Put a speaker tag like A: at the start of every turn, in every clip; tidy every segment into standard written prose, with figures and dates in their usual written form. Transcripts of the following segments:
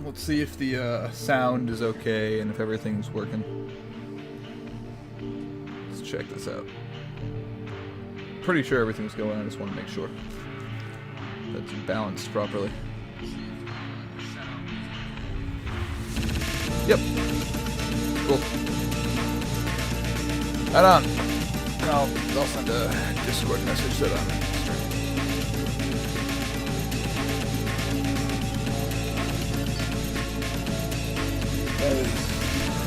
A: Let's see if the sound is okay and if everything's working. Let's check this out. Pretty sure everything's going. I just want to make sure that's balanced properly. Yep. Cool. Right on. I'll send a Discord message that I'm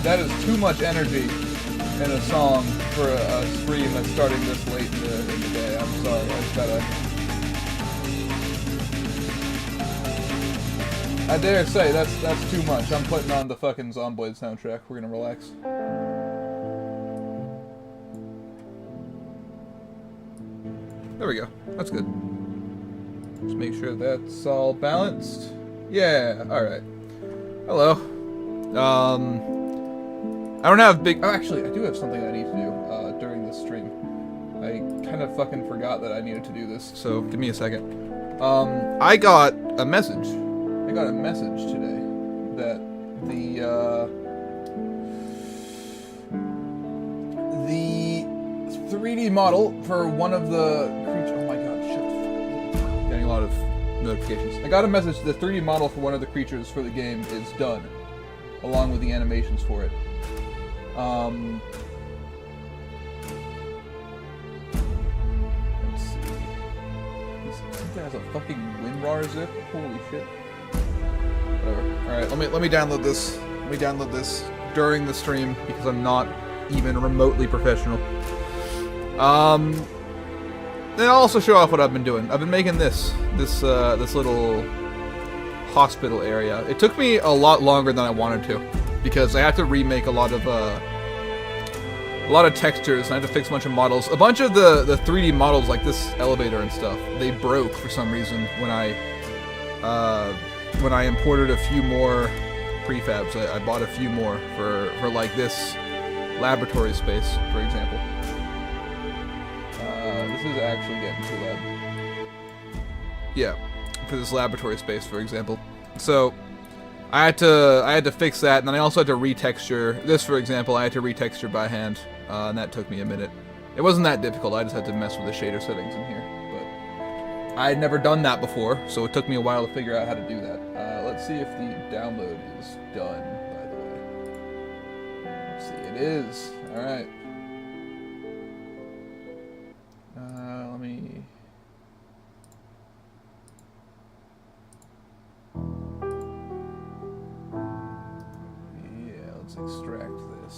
A: That is too much energy in a song for a stream that's starting this late in the day. I'm sorry. I just gotta... I dare say that's too much. I'm putting on the fucking Zomboid soundtrack. We're gonna relax. There we go. That's good. Just make sure that's all balanced. Yeah. All right. Hello. I don't have big... Oh, actually, I do have something I need to do during this stream. I kind of fucking forgot that I needed to do this, so give me a second. I got a message. I got a message today that the 3D model for one of the creatures... Oh my god, shut the fuck up. Getting a lot of notifications. I got a message. The 3D model for one of the creatures for the game is done, along with the animations for it. Let's see. Something has a fucking WinRAR zip. Holy shit. Whatever. Alright, let me download this. Let me download this during the stream because I'm not even remotely professional. Then I'll also show off what I've been doing. I've been making this little hospital area. It took me a lot longer than I wanted to, because I had to remake a lot of textures, and I had to fix a bunch of models. A bunch of the 3D models, like this elevator and stuff, they broke for some reason when I imported a few more prefabs. I bought a few more for like this laboratory space, for example. This is actually getting too loud. Yeah, for this laboratory space, for example. So I had to fix that, and then I also had to retexture this, for example. I had to retexture by hand, and that took me a minute. It wasn't that difficult. I just had to mess with the shader settings in here, but I had never done that before, so it took me a while to figure out how to do that. Let's see if the download is done, by the way. Let's see, it is. All right. Let me... Yeah, let's extract this.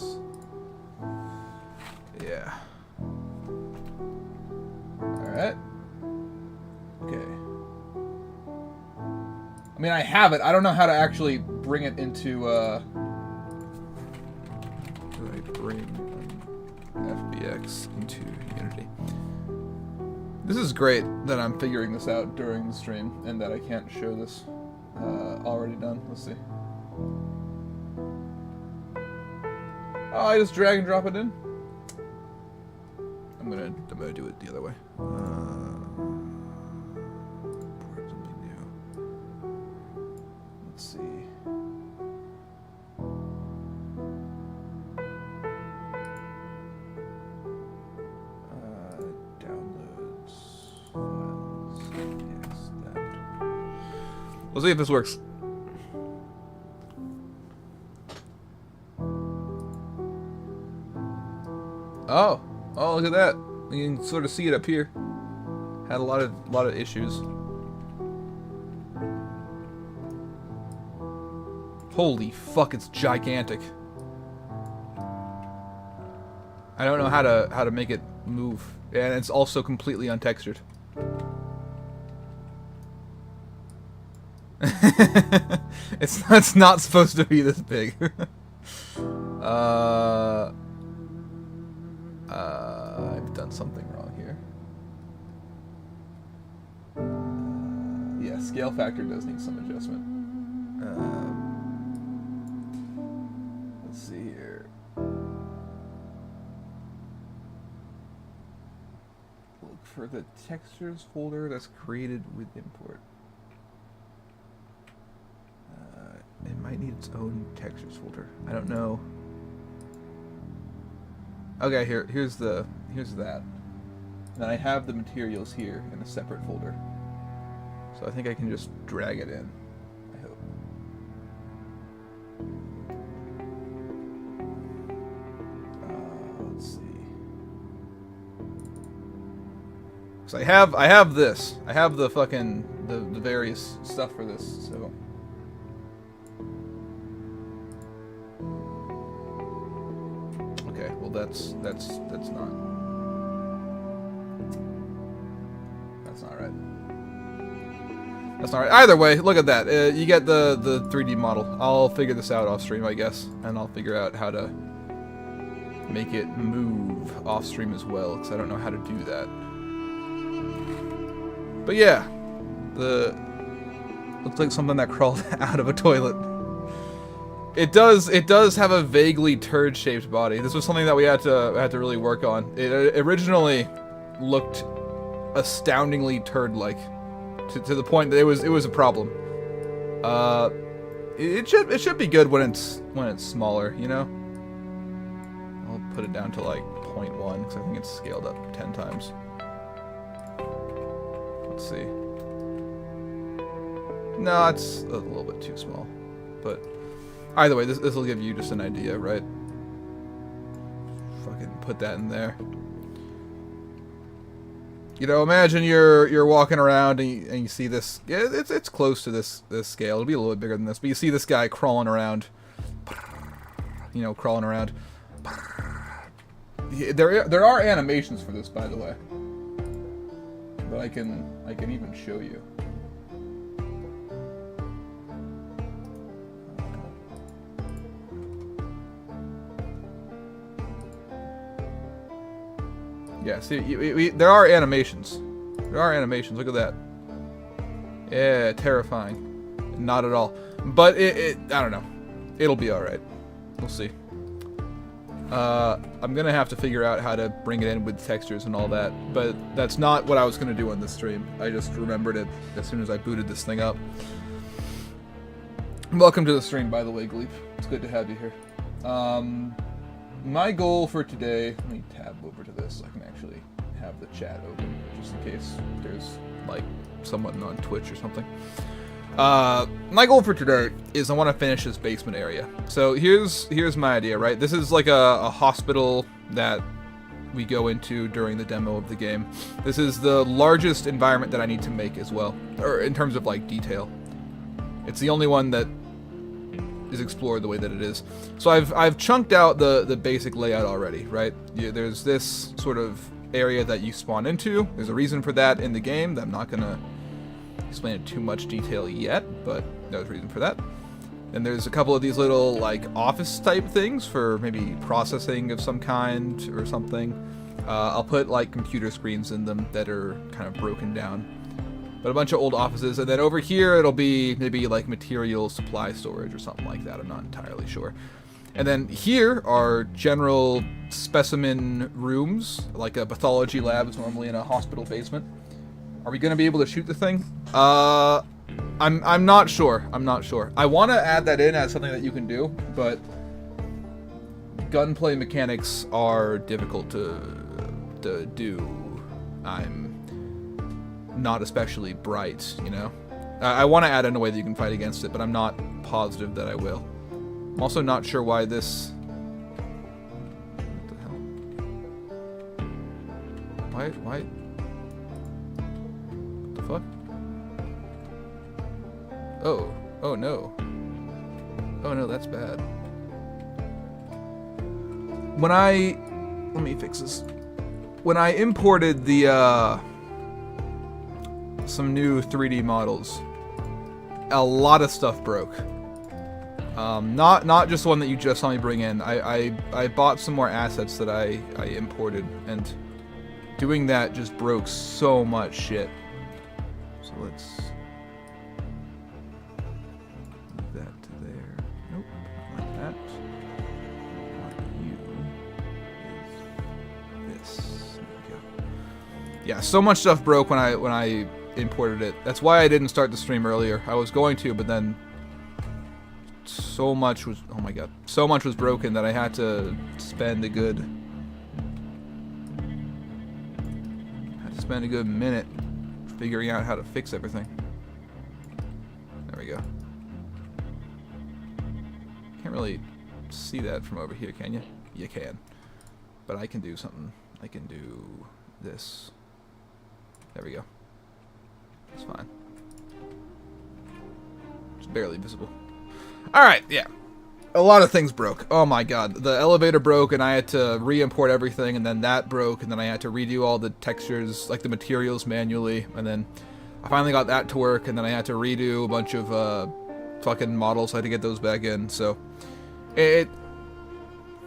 A: Yeah. Alright. Okay. I mean, I have it. I don't know how to actually bring it into, Do I bring FBX into Unity? This is great that I'm figuring this out during the stream, and that I can't show this already done. Let's see. Oh, I just drag and drop it in? I'm gonna do it the other way. Import something new. Let's see. Downloads, files, yes, that. We'll see if this works. Oh, look at that. You can sort of see it up here. Had a lot of issues. Holy fuck, it's gigantic. I don't know how to make it move. And it's also completely untextured. It's not supposed to be this big. I've done something wrong here. Yeah, scale factor does need some adjustment. Let's see here. Look for the textures folder that's created with import. might need its own textures folder. I don't know. Okay, here's that. And then I have the materials here in a separate folder. So I think I can just drag it in. I hope. Let's see. So I have this. I have the fucking the various stuff for this. So. Okay, well that's not right. That's not right. Either way, look at that. You get the 3D model. I'll figure this out off stream, I guess, and I'll figure out how to make it move off stream as well, because I don't know how to do that. But yeah, looks like something that crawled out of a toilet. It does have a vaguely turd-shaped body. This was something that we had to really work on. It originally looked astoundingly turd-like, to the point that it was a problem. It should be good when it's smaller, you know. I'll put it down to like 0.1 because I think it's scaled up 10 times. Let's see. No, it's a little bit too small, but. Either way, this will give you just an idea, right? Fucking put that in there. You know, imagine you're walking around and you see this. Yeah, it's close to this scale. It'll be a little bit bigger than this, but you see this guy crawling around. You know, crawling around. There are animations for this, by the way. But I can even show you. Yeah, see, there are animations. There are animations. Look at that. Yeah, terrifying. Not at all. But I don't know. It'll be all right. We'll see. I'm gonna have to figure out how to bring it in with textures and all that. But that's not what I was gonna do on this stream. I just remembered it as soon as I booted this thing up. Welcome to the stream, by the way, Gleep. It's good to have you here. My goal for today, let me tab over to this so I can actually have the chat open, just in case there's, like, someone on Twitch or something. My goal for today is I want to finish this basement area. So here's my idea, right? This is like a hospital that we go into during the demo of the game. This is the largest environment that I need to make as well, or in terms of, like, detail. It's the only one that is explored the way that it is. So I've chunked out the basic layout already, right? There's this sort of area that you spawn into. There's a reason for that in the game that I'm not gonna explain in too much detail yet, but there's a reason for that. And there's a couple of these little, like, office type things for maybe processing of some kind or something. I'll put, like, computer screens in them that are kind of broken down. But a bunch of old offices, and then over here it'll be maybe like material supply storage or something like that. I'm not entirely sure. And then here are general specimen rooms, like a pathology lab is normally in a hospital basement. Are we going to be able to shoot the thing? I'm not sure. I'm not sure. I want to add that in as something that you can do, but gunplay mechanics are difficult to do. I'm not especially bright, you know? I want to add in a way that you can fight against it, but I'm not positive that I will. I'm also not sure why this... What the hell? Why? What the fuck? Oh no. Oh no, that's bad. Let me fix this. When I imported the, some new 3D models, a lot of stuff broke. Not just one that you just saw me bring in. I bought some more assets that I imported, and doing that just broke so much shit. So let's move that to there. Nope, not like that. What you is this. There we go. Yeah, so much stuff broke when I imported it. That's why I didn't start the stream earlier. I was going to, but then so much was, oh my god, so much was broken that I had to spend a good minute figuring out how to fix everything. There we go. Can't really see that from over here, can you? You can. But I can do something. I can do this. There we go. It's fine. It's barely visible. Alright, yeah. A lot of things broke. Oh my god. The elevator broke and I had to re-import everything, and then that broke, and then I had to redo all the textures, like the materials manually, and then I finally got that to work, and then I had to redo a bunch of fucking models. I had to get those back in, so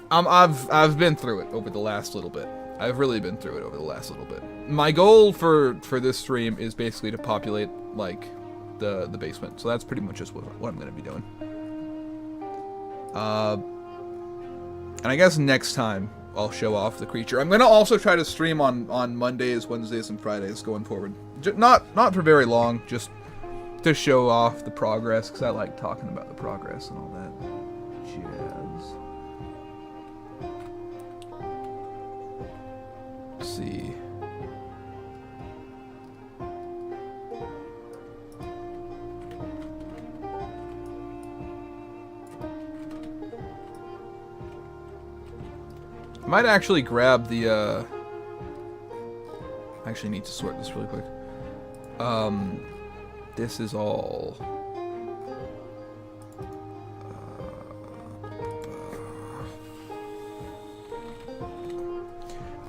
A: I've been through it over the last little bit. I've really been through it over the last little bit. My goal for this stream is basically to populate like the basement. So that's pretty much just what I'm going to be doing. And I guess next time I'll show off the creature. I'm going to also try to stream on Mondays, Wednesdays, and Fridays going forward. Not for very long, just to show off the progress, because I like talking about the progress and all that jazz. Let's see. I might actually grab the, I actually need to sort this really quick. This is all...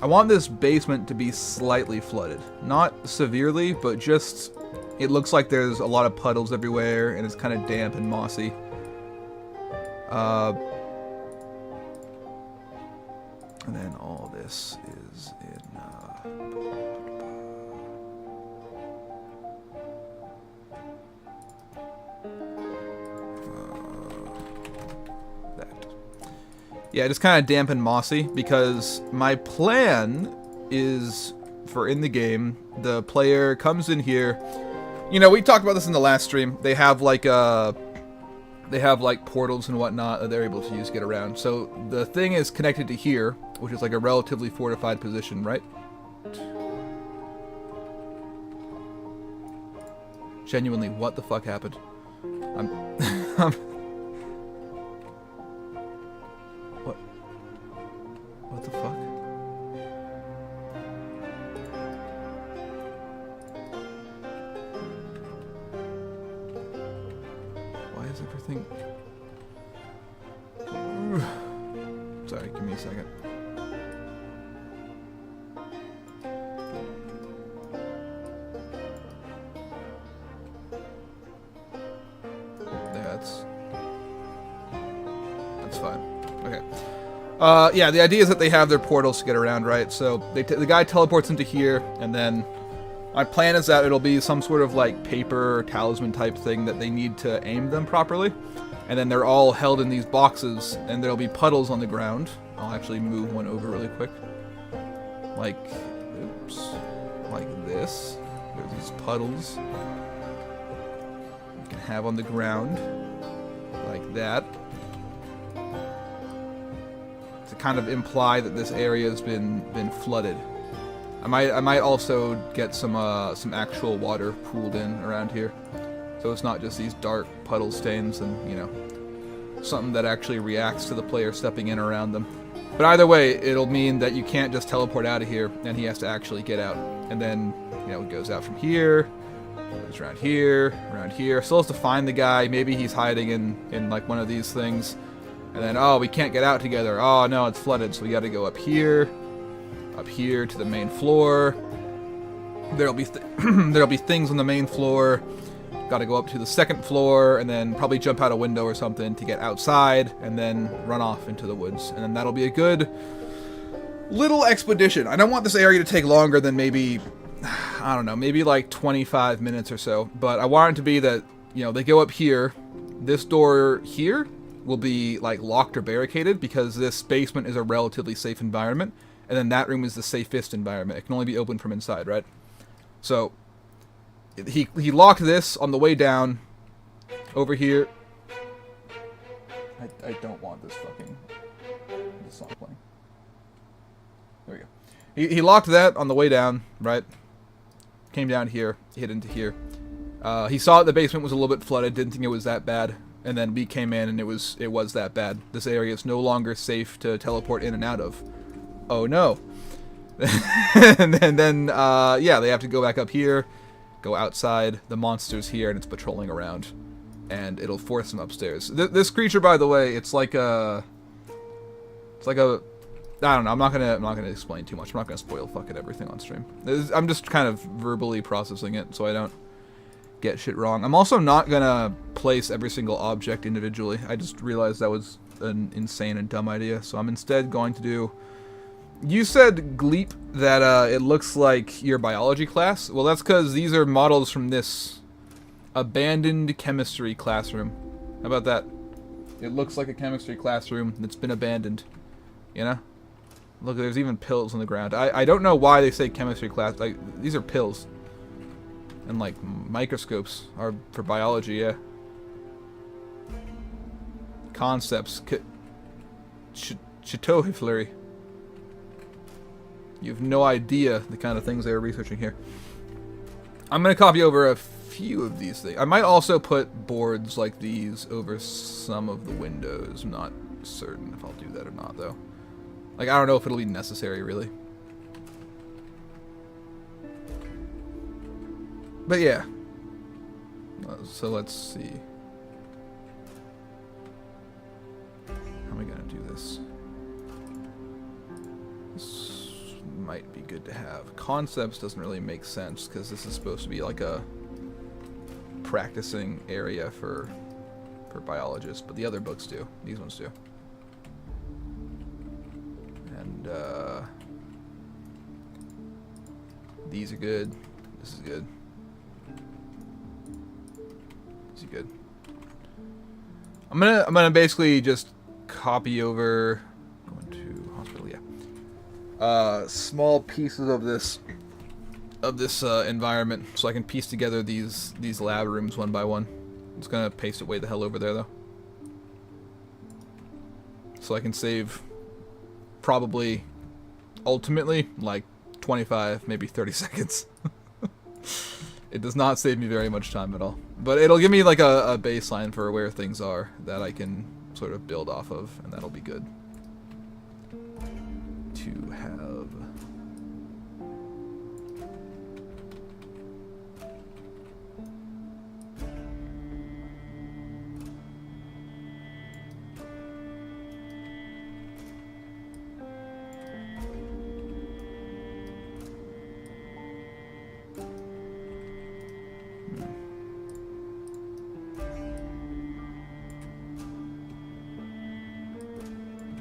A: I want this basement to be slightly flooded. Not severely, but just... It looks like there's a lot of puddles everywhere, and it's kind of damp and mossy. And then all this is in, that. Yeah, just kind of damp and mossy, because my plan is for in the game, the player comes in here. You know, we talked about this in the last stream. They have like portals and whatnot that they're able to use to get around. So the thing is connected to here, which is like a relatively fortified position, right? Genuinely, what the fuck happened? What the fuck? Why is everything... Sorry, give me a second. That's fine. Okay. Yeah, the idea is that they have their portals to get around, right? So the guy teleports into here, and then my plan is that it'll be some sort of like paper or talisman type thing that they need to aim them properly. And then they're all held in these boxes, and there'll be puddles on the ground. I'll actually move one over really quick. Like, oops, like this. There's these puddles you can have on the ground, like that, to kind of imply that this area has been flooded. I might also get some actual water pooled in around here, so it's not just these dark puddle stains, and you know, something that actually reacts to the player stepping in around them. But either way, it'll mean that you can't just teleport out of here, and he has to actually get out. And then, you know, it goes out from here, goes around here, still has to find the guy. Maybe he's hiding in like one of these things. And then, oh, we can't get out together. Oh no, it's flooded, so we gotta go up here to the main floor. There'll be things on the main floor. Gotta go up to the second floor, and then probably jump out a window or something to get outside, and then run off into the woods. And then that'll be a good little expedition. I don't want this area to take longer than maybe, I don't know, maybe like 25 minutes or so. But I want it to be that, you know, they go up here. This door here will be like locked or barricaded, because this basement is a relatively safe environment. And then that room is the safest environment. It can only be opened from inside, right? So he locked this on the way down over here. I don't want this fucking... This song playing. There we go. He locked that on the way down, right? Came down here, hit into here. He saw that the basement was a little bit flooded, didn't think it was that bad, and then we came in and it was that bad. This area is no longer safe to teleport in and out of. Oh no. and then yeah, they have to go back up here, go outside, the monster's here and it's patrolling around. And it'll force them upstairs. This creature, by the way, it's like a... I don't know. I'm not gonna explain too much. I'm not gonna spoil fucking everything on stream. I'm just kind of verbally processing it so I don't get shit wrong. I'm also not gonna place every single object individually. I just realized that was an insane and dumb idea. So I'm instead going to do... You said, Gleep, that it looks like your biology class. Well, that's because these are models from this abandoned chemistry classroom. How about that? It looks like a chemistry classroom that's been abandoned. You know? Look, there's even pills on the ground. I don't know why they say chemistry class. Like, these are pills. And, like, microscopes are for biology, yeah. Concepts. Chateauhiflery. You have no idea the kind of things they were researching here. I'm going to copy over a few of these things. I might also put boards like these over some of the windows. I'm not certain if I'll do that or not, though. Like, I don't know if it'll be necessary, really. But yeah. So let's see. How am I going to do this? This might be good to have. Concepts doesn't really make sense because this is supposed to be like a practicing area for biologists, but the other books do. These ones do. And these are good. This is good. This is good. I'm gonna basically just copy over. Going to hospital, yeah. Small pieces of this environment, so I can piece together these lab rooms one by one. I'm just gonna paste it way the hell over there though, so I can save probably ultimately like 25, maybe 30 seconds. It does not save me very much time at all, but it'll give me like a baseline for where things are that I can sort of build off of, and that'll be good to have.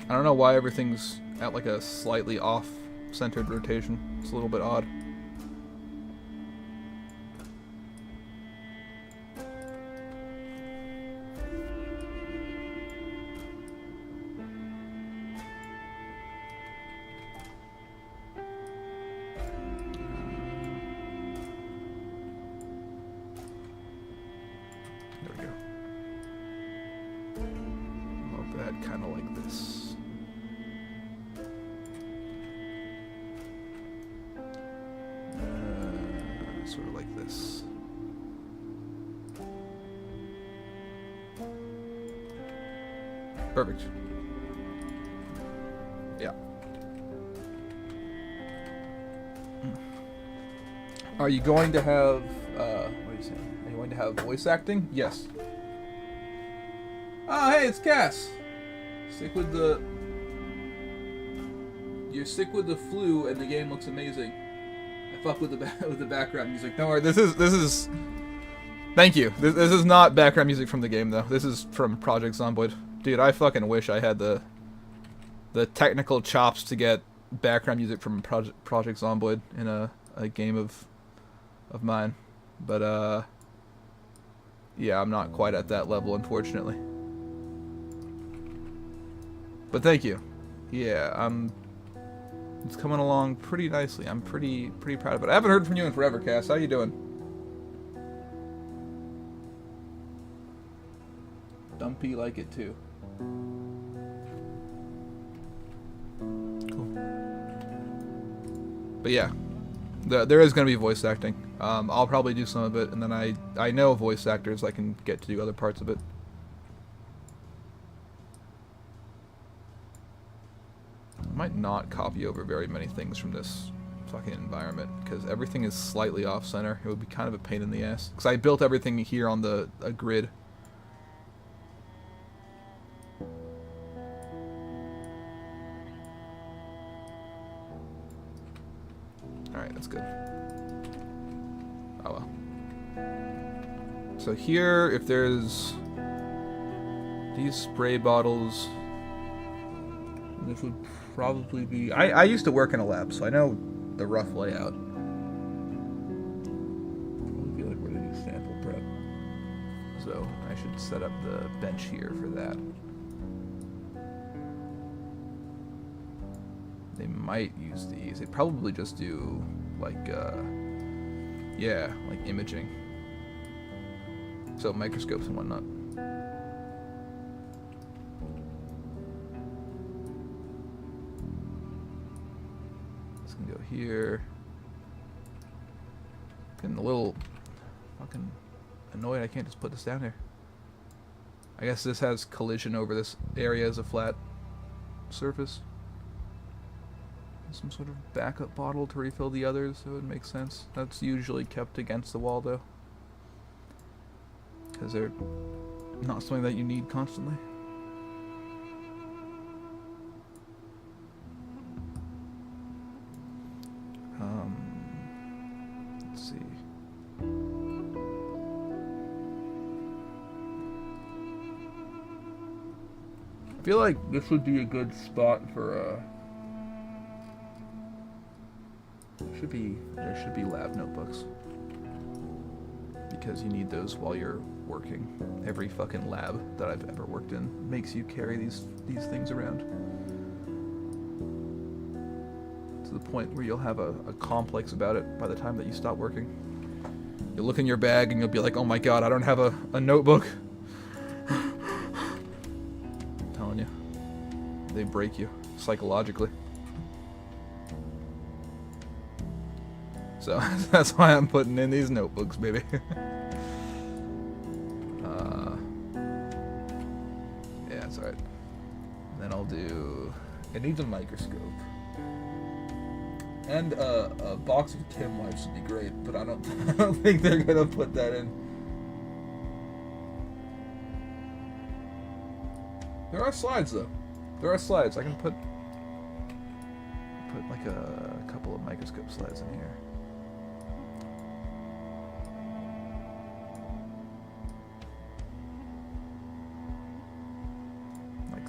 A: I don't know why everything's at like a slightly off-centered rotation. It's a little bit odd. There we go. Love that, kind of like this. Sort of like this. Perfect. Yeah. Are you going to have, what are you saying? Are you going to have voice acting? Yes. Oh, hey, it's Cass. Stick with the... You're sick with the flu and the game looks amazing. Fuck with the background music. Don't worry. This is. Thank you. This is not background music from the game though. This is from Project Zomboid. Dude, I fucking wish I had the technical chops to get background music from Project Zomboid in a game of mine. But yeah, I'm not quite at that level, unfortunately. But thank you. Yeah, it's coming along pretty nicely. I'm pretty proud of it. I haven't heard from you in forever, Cass. How you doing? Dumpy like it too. Cool. But yeah, there is going to be voice acting. I'll probably do some of it, and then I know voice actors I can get to do other parts of it. I might not copy over very many things from this fucking environment, because everything is slightly off-center. It would be kind of a pain in the ass. Because I built everything here on a grid. Alright, that's good. Oh well. So here, if there's these spray bottles, this would probably be... I used to work in a lab, so I know the rough layout. Probably feel like we're gonna do sample prep. So I should set up the bench here for that. They might use these. They probably just do like yeah, like imaging. So microscopes and whatnot. This can go here. Getting a little fucking annoyed I can't just put this down here. I guess this has collision over this area as a flat surface. Some sort of backup bottle to refill the others, so it would make sense. That's usually kept against the wall though, because they're not something that you need constantly. Let's see. I feel like this would be a good spot for there should be lab notebooks, because you need those while you're working. Every fucking lab that I've ever worked in makes you carry these things around to the point where you'll have a complex about it by the time that you stop working. You'll look in your bag and you'll be like, oh my god, I don't have a notebook. I'm telling you, they break you psychologically. So that's why I'm putting in these notebooks, baby. Yeah, it's alright. Then I'll do... It needs a microscope. And a box of Tim wipes would be great, but I don't think they're gonna put that in. There are slides, though. There are slides. I can put like a couple of microscope slides in here.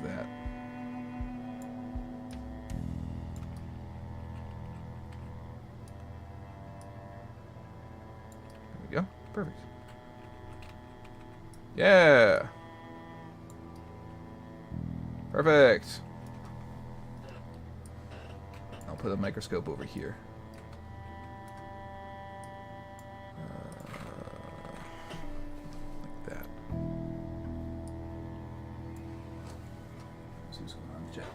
A: That. There we go. Perfect. Yeah. Perfect. I'll put a microscope over here. Like that. What's going on in the chat?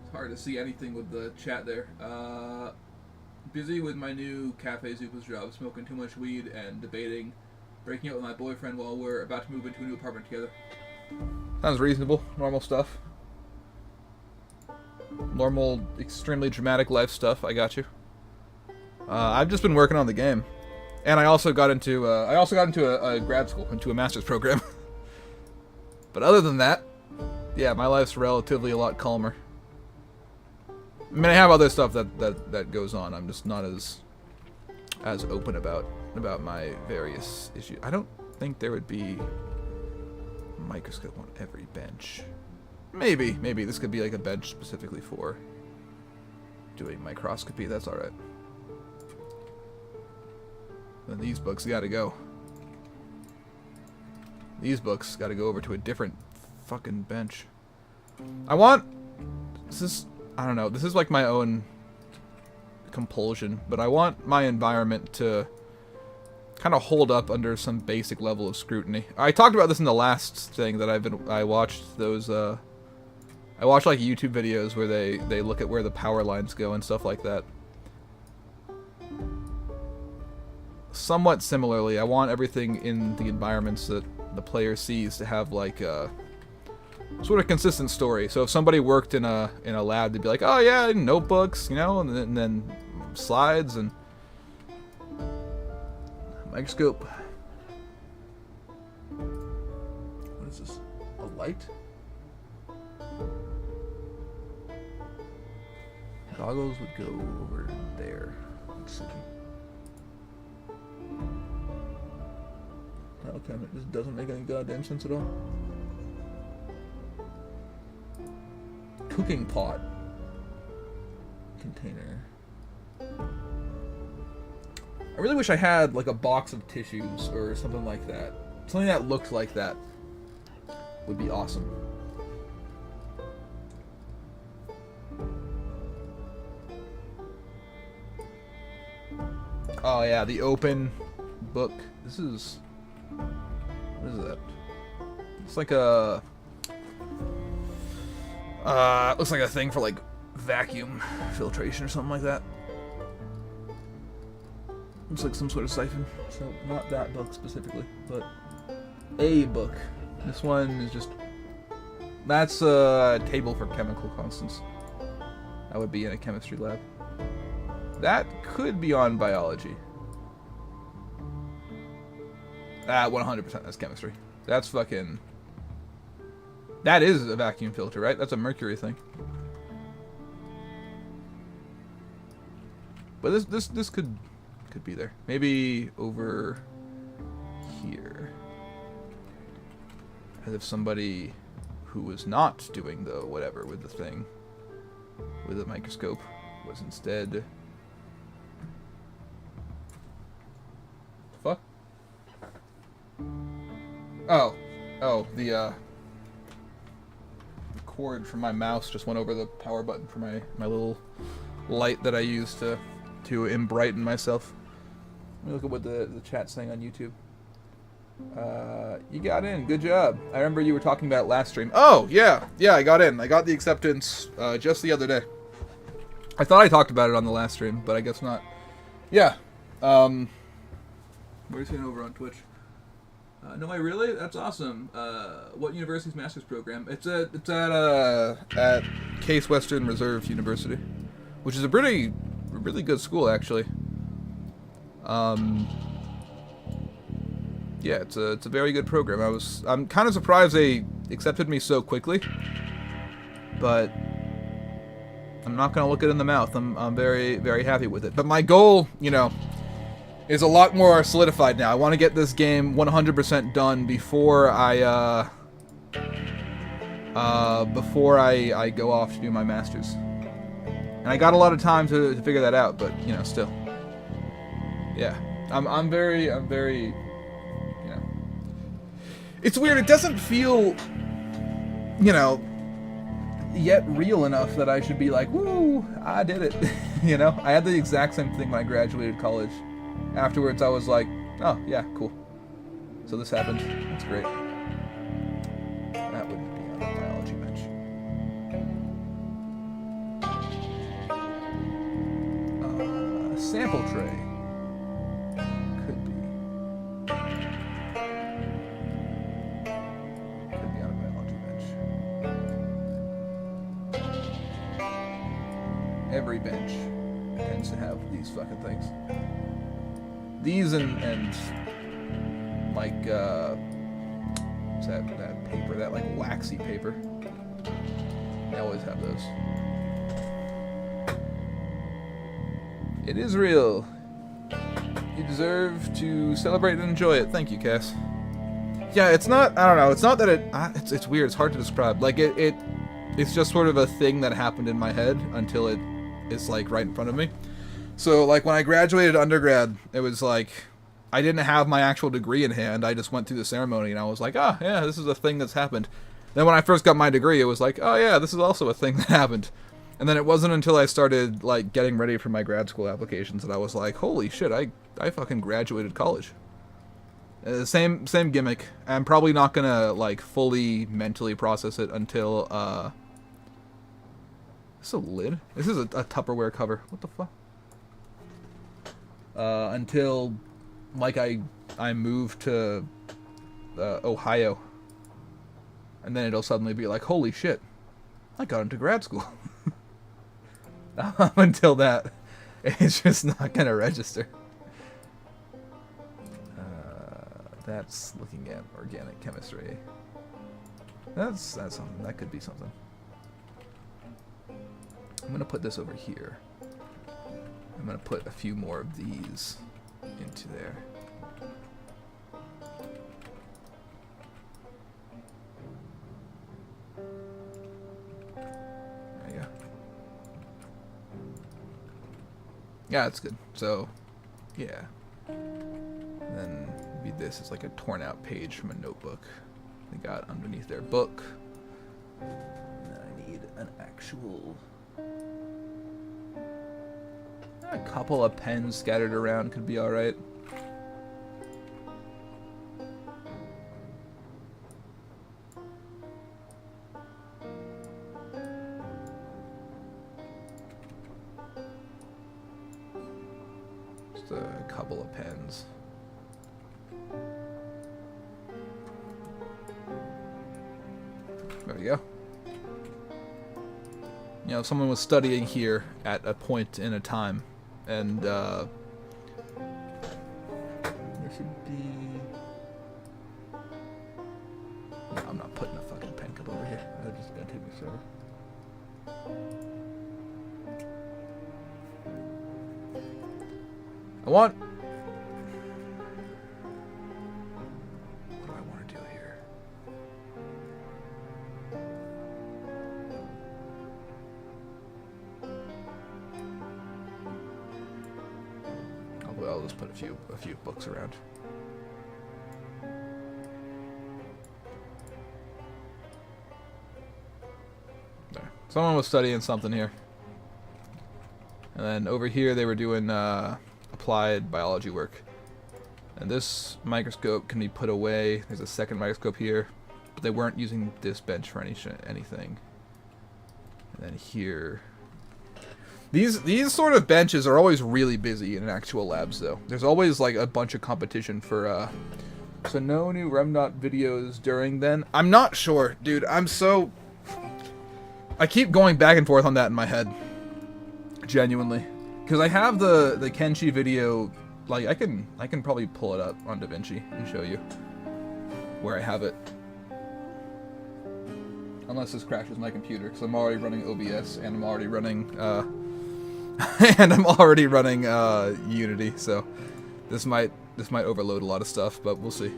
A: It's hard to see anything with the chat there. Busy with my new Cafe Zupa's job, smoking too much weed and debating breaking up with my boyfriend while we're about to move into a new apartment together. Sounds reasonable. Normal stuff. Normal, extremely dramatic life stuff. I got you. I've just been working on the game, and I also got into a grad school, into a master's program. But other than that, yeah, my life's relatively a lot calmer. I mean, I have other stuff that goes on. I'm just not as open about my various issues. I don't think there would be a microscope on every bench. Maybe this could be like a bench specifically for doing microscopy. That's all right. Then these books gotta go. These books gotta go over to a different fucking bench. I don't know, this is like my own compulsion, but I want my environment to kind of hold up under some basic level of scrutiny. I talked about this in the last thing that I watched those I watched like YouTube videos where they look at where the power lines go and stuff like that. Somewhat similarly, I want everything in the environments that the player sees to have like a sort of consistent story. So if somebody worked in a lab, they'd be like, oh yeah, notebooks, you know, and then slides and microscope. What is this? A light? Goggles would go over there. Let's see. Okay, this doesn't make any goddamn sense at all. Cooking pot. Container. I really wish I had like a box of tissues or something like that. Something that looked like that would be awesome. Oh yeah, the open book. This is... what is that? It's like a... looks like a thing for like vacuum filtration or something like that. Looks like some sort of siphon. So not that book specifically, but a book. This one is just... that's a table for chemical constants. That would be in a chemistry lab. That could be on biology. 100% that's chemistry. That's fucking... that is a vacuum filter, right? That's a mercury thing. But this could be there. Maybe over here. As if somebody who was not doing the whatever with the thing, with the microscope, was instead... fuck? Oh, the cord from my mouse just went over the power button for my little light that I use to embrighten myself. Let me look at what the chat's saying on YouTube. You got in. Good job. I remember you were talking about it last stream. Oh, yeah. Yeah, I got in. I got the acceptance just the other day. I thought I talked about it on the last stream, but I guess not. Yeah. Where's he over on Twitch? No way, really? That's awesome. What university's master's program? It's at Case Western Reserve University, which is a really good school, actually. Yeah, it's a very good program. I'm kind of surprised they accepted me so quickly, but I'm not gonna look it in the mouth. I'm very, very happy with it. But my goal, you know, is a lot more solidified now. I want to get this game 100% done before I go off to do my masters. And I got a lot of time to figure that out, but you know, still. Yeah. I'm very, you know. It's weird, it doesn't feel, you know, yet real enough that I should be like, woo, I did it. You know? I had the exact same thing when I graduated college. Afterwards, I was like, oh, yeah, cool. So this happened. That's great. That wouldn't be on the biology bench. Sample tray. Could be. Could be on a biology bench. Every bench tends to have these fucking things. These and like what's that paper, that like waxy paper. They always have those. It is real. You deserve to celebrate and enjoy it. Thank you, Cass. Yeah, it's not, I don't know, it's not that it's weird, it's hard to describe. Like it's just sort of a thing that happened in my head until it is like right in front of me. So, like, when I graduated undergrad, it was like, I didn't have my actual degree in hand. I just went through the ceremony, and I was like, oh, yeah, this is a thing that's happened. Then when I first got my degree, it was like, oh, yeah, this is also a thing that happened. And then it wasn't until I started, like, getting ready for my grad school applications that I was like, holy shit, I fucking graduated college. Same gimmick. I'm probably not gonna like fully mentally process it until This is a lid? This is a Tupperware cover. What the fuck? Until like I move to Ohio. And then it'll suddenly be like, holy shit, I got into grad school. Until that, it's just not gonna register. That's looking at organic chemistry. That's something. That could be something. I'm gonna put this over here. I'm gonna put a few more of these into there. There you go. Yeah, that's good. So, yeah. And then maybe this is like a torn out page from a notebook they got underneath their book. And then I need an actual... A couple of pens scattered around could be alright. Just a couple of pens. There we go. You know, someone was studying here at a point in a time. And, there should be... No, I'm not putting a fucking pen cup over here. That's just gonna take me forever. I want... What do I want to do here? I'll just put a few books around. There. Someone was studying something here. And then over here they were doing applied biology work. And this microscope can be put away. There's a second microscope here. But they weren't using this bench for anything. And then here... These sort of benches are always really busy in actual labs, though. There's always, like, a bunch of competition for, So no new Remdot videos during then? I'm not sure, dude. I keep going back and forth on that in my head. Genuinely. Because I have the Kenshi video, like, I can probably pull it up on DaVinci and show you where I have it. Unless this crashes my computer, because I'm already running OBS, and I'm already running, Unity, so this might overload a lot of stuff, but we'll see.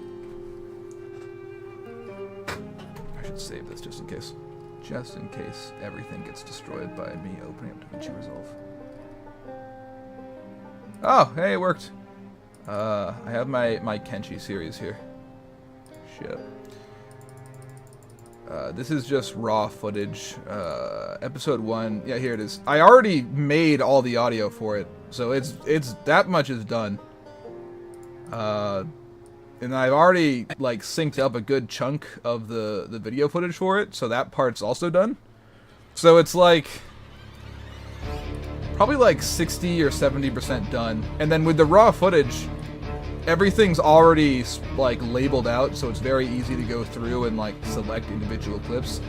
A: I should save this just in case. Just in case everything gets destroyed by me opening up DaVinci Resolve. Oh, hey, it worked. I have my Kenshi series here. Shit. This is just raw footage. Episode 1. Yeah, here it is. I already made all the audio for it, so it's that much is done. And I've already like synced up a good chunk of the video footage for it, so that part's also done. So it's like probably like 60 or 70% done. And then with the raw footage, everything's already like labeled out, so it's very easy to go through and like select individual clips.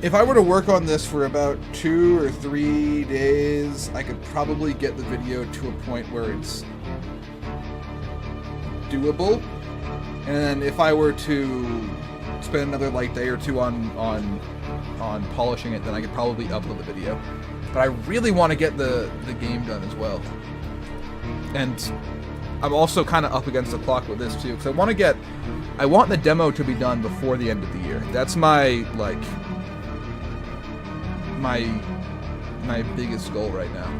A: If I were to work on this for about 2 or 3 days, I could probably get the video to a point where it's doable. And then if I were to spend another like day or two on polishing it, then I could probably upload the video. But I really want to get the game done as well. And I'm also kind of up against the clock with this too, because I want the demo to be done before the end of the year. That's my like my biggest goal right now.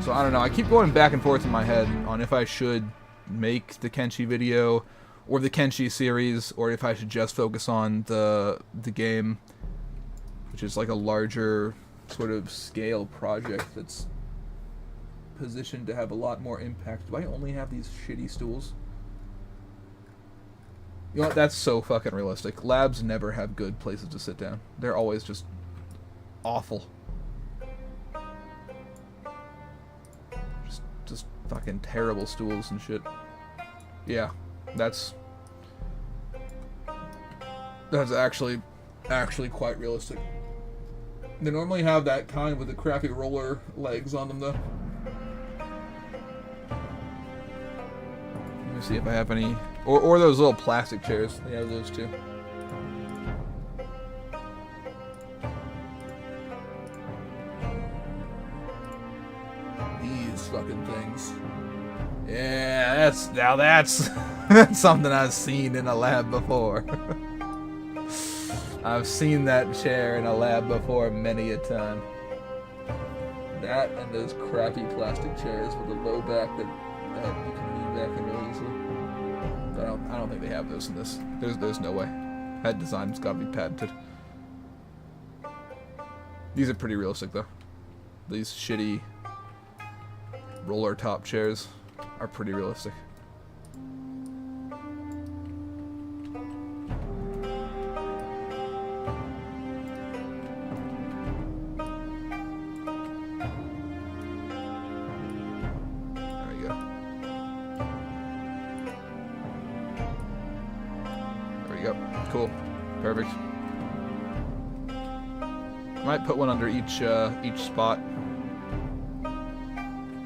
A: So I don't know. I keep going back and forth in my head on if I should make the Kenshi video or the Kenshi series, or if I should just focus on the game, which is like a larger sort of scale project that's positioned to have a lot more impact. Do I only have these shitty stools? You know what? That's so fucking realistic. Labs never have good places to sit down. They're always just awful. Just fucking terrible stools and shit. Yeah, that's actually quite realistic. They normally have that kind with the crappy roller legs on them, though. Let me see if I have any, or those little plastic chairs. They have those too. These fucking things. Yeah, that's that's something I've seen in a lab before. I've seen that chair in a lab before many a time. That and those crappy plastic chairs with a low back that you can lean back in really easily. But I don't think they have those in this. There's no way. That design's gotta be patented. These are pretty realistic though. These shitty roller top chairs are pretty realistic. Cool. Perfect. Might put one under each spot.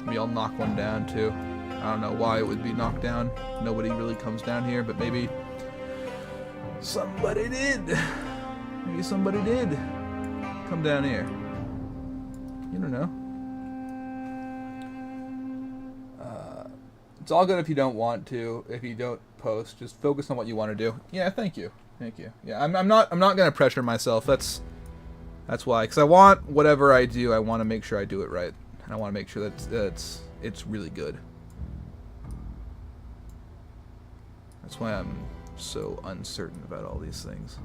A: Maybe I'll knock one down too. I don't know why it would be knocked down. Nobody really comes down here, but maybe somebody did. Maybe somebody did come down here. You don't know. It's all good if you don't want to. If you don't post, just focus on what you want to do. Yeah, thank you. Thank you. Yeah, I'm not gonna pressure myself. That's why, because I want whatever I do, I want to make sure I do it right, and I want to make sure that it's really good. That's why I'm so uncertain about all these things.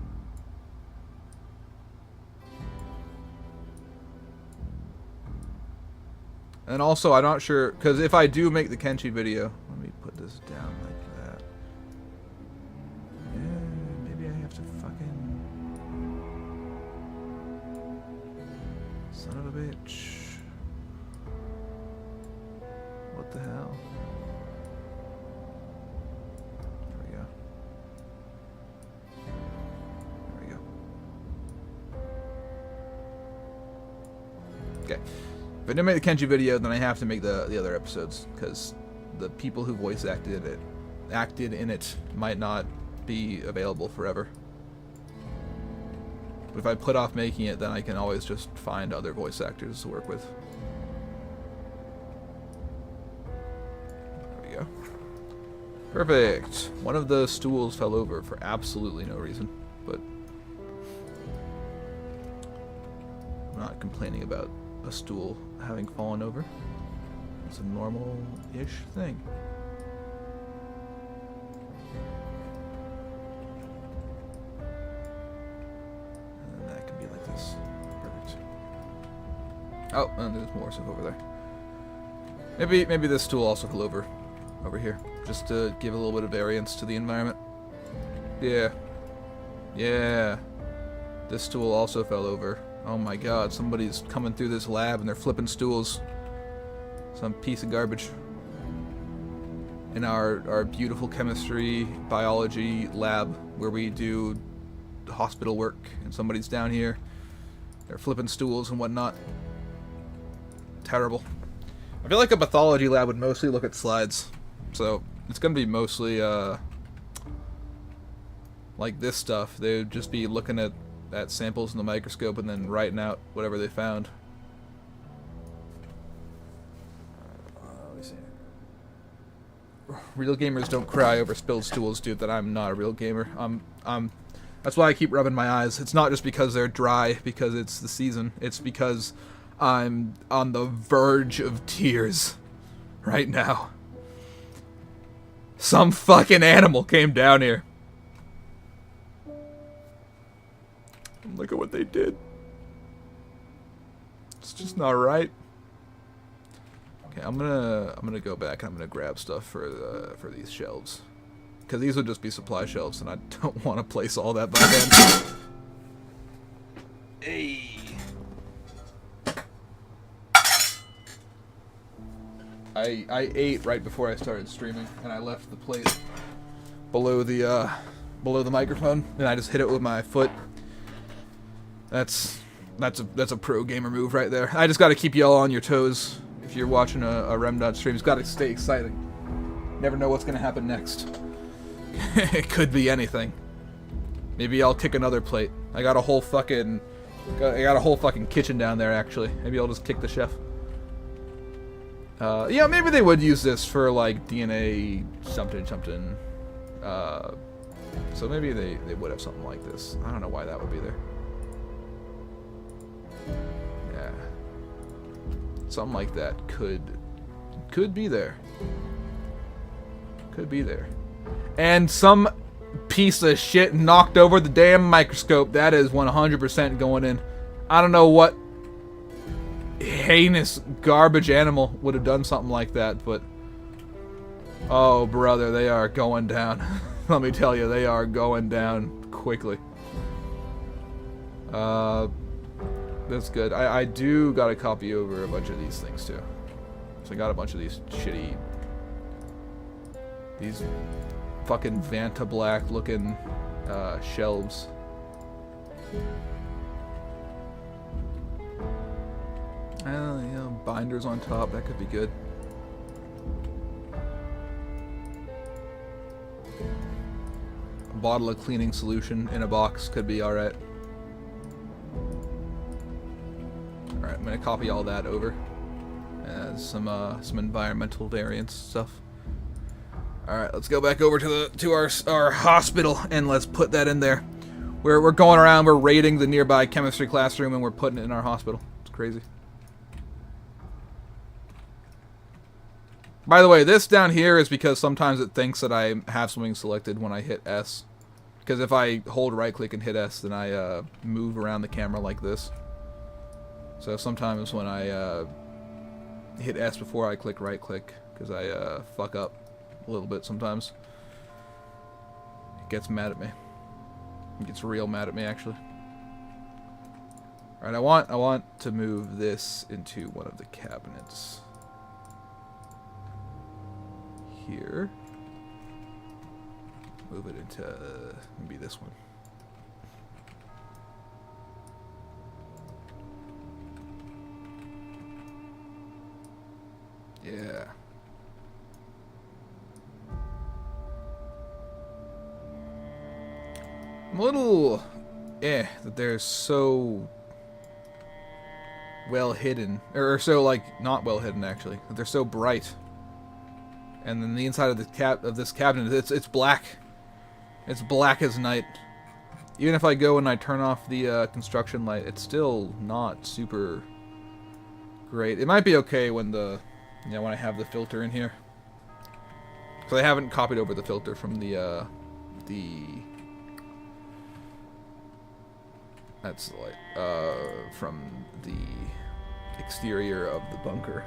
A: And also, I'm not sure, because if I do make the Kenshi video, let me put this down like that. Yeah, maybe I have to fucking... Son of a bitch. What the hell? There we go. There we go. Okay. If I didn't make the Kenshi video, then I have to make the other episodes, because the people who voice acted in it might not be available forever. But if I put off making it, then I can always just find other voice actors to work with. There we go. Perfect. One of the stools fell over for absolutely no reason, but I'm not complaining about a stool having fallen over. It's a normal-ish thing. And then that can be like this. Perfect. Oh, and there's more stuff over there. Maybe this stool also fell over here, just to give a little bit of variance to the environment. Yeah. Yeah. This stool also fell over. Oh my god, somebody's coming through this lab and they're flipping stools. Some piece of garbage. In our beautiful chemistry, biology lab where we do hospital work, and somebody's down here. They're flipping stools and whatnot. Terrible. I feel like a pathology lab would mostly look at slides. So, it's gonna be mostly, like this stuff. They would just be looking at samples in the microscope and then writing out whatever they found. Let me see. Real gamers don't cry over spilled stools, dude. That I'm not a real gamer. That's why I keep rubbing my eyes. It's not just because they're dry, because it's the season. It's because I'm on the verge of tears right now. Some fucking animal came down here. Look at what they did. It's just not right. Okay, I'm gonna go back and I'm gonna grab stuff for these shelves. because these would just be supply shelves, and I don't want to place all that by hand. Hey. I ate right before I started streaming, and I left the plate below the microphone, and I just hit it with my foot. That's a pro gamer move right there. I just got to keep y'all on your toes if you're watching a Remdot stream. It's got to stay exciting. Never know what's gonna happen next. It could be anything. Maybe I'll kick another plate. I got a whole fucking kitchen down there actually. Maybe I'll just kick the chef. Yeah, maybe they would use this for like DNA something. So maybe they would have something like this. I don't know why that would be there. Yeah. Something like that could be there. Could be there. And some piece of shit knocked over the damn microscope. That is 100% going in. I don't know what heinous garbage animal would have done something like that, but oh brother, they are going down. Let me tell you, they are going down quickly. That's good. I do gotta copy over a bunch of these things too. So I got a bunch of these shitty, these fucking Vanta Black looking shelves. You know, binders on top, that could be good. A bottle of cleaning solution in a box could be alright. Alright, I'm gonna copy all that over. Some environmental variance stuff. Alright, let's go back over to our hospital and let's put that in there. We're going around, we're raiding the nearby chemistry classroom and we're putting it in our hospital. It's crazy. By the way, this down here is because sometimes it thinks that I have something selected when I hit S. Because if I hold right click and hit S, then I move around the camera like this. So sometimes when I hit S before I click right click, because I fuck up a little bit sometimes, it gets mad at me. It gets real mad at me actually. Alright, I want to move this into one of the cabinets. Here. Move it into maybe this one. Yeah. I'm a little that they're so well hidden, or so like not well hidden actually. That they're so bright. And then the inside of the this cabinet, it's black. It's black as night. Even if I go and I turn off the construction light, it's still not super great. It might be okay when when I have the filter in here, because I haven't copied over the filter from that's the light from the exterior of the bunker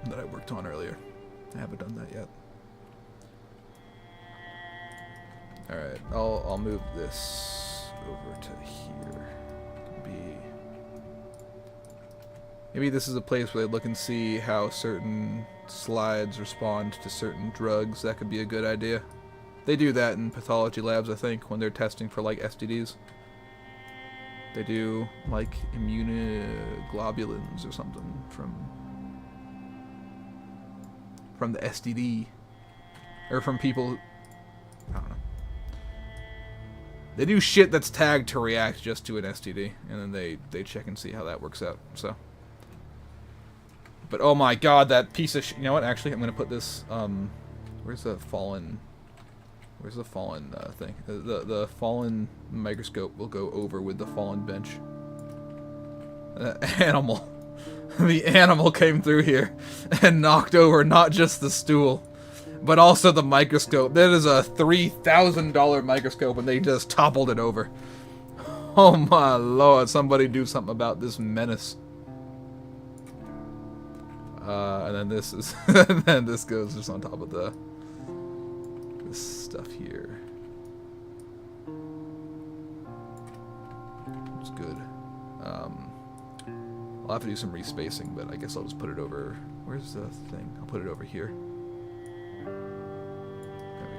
A: that I worked on earlier. I haven't done that yet. Alright, I'll move this over to here. Maybe this is a place where they look and see how certain slides respond to certain drugs. That could be a good idea. They do that in pathology labs, I think, when they're testing for like STDs. They do like immunoglobulins or something from the STD, or from people, I don't know. They do shit that's tagged to react just to an STD, and then they check and see how that works out. So, but oh my god, that piece of shit. You know what? Actually, I'm gonna put this. Where's the fallen thing? The fallen microscope will go over with the fallen bench. Animal. The animal came through here and knocked over not just the stool, but also the microscope. That is a $3,000 microscope and they just toppled it over. Oh my lord, somebody do something about this menace. And then this is and then this goes just on top of this stuff here. It's good. I'll have to do some respacing, but I guess I'll just put it over... Where's the thing? I'll put it over here. There we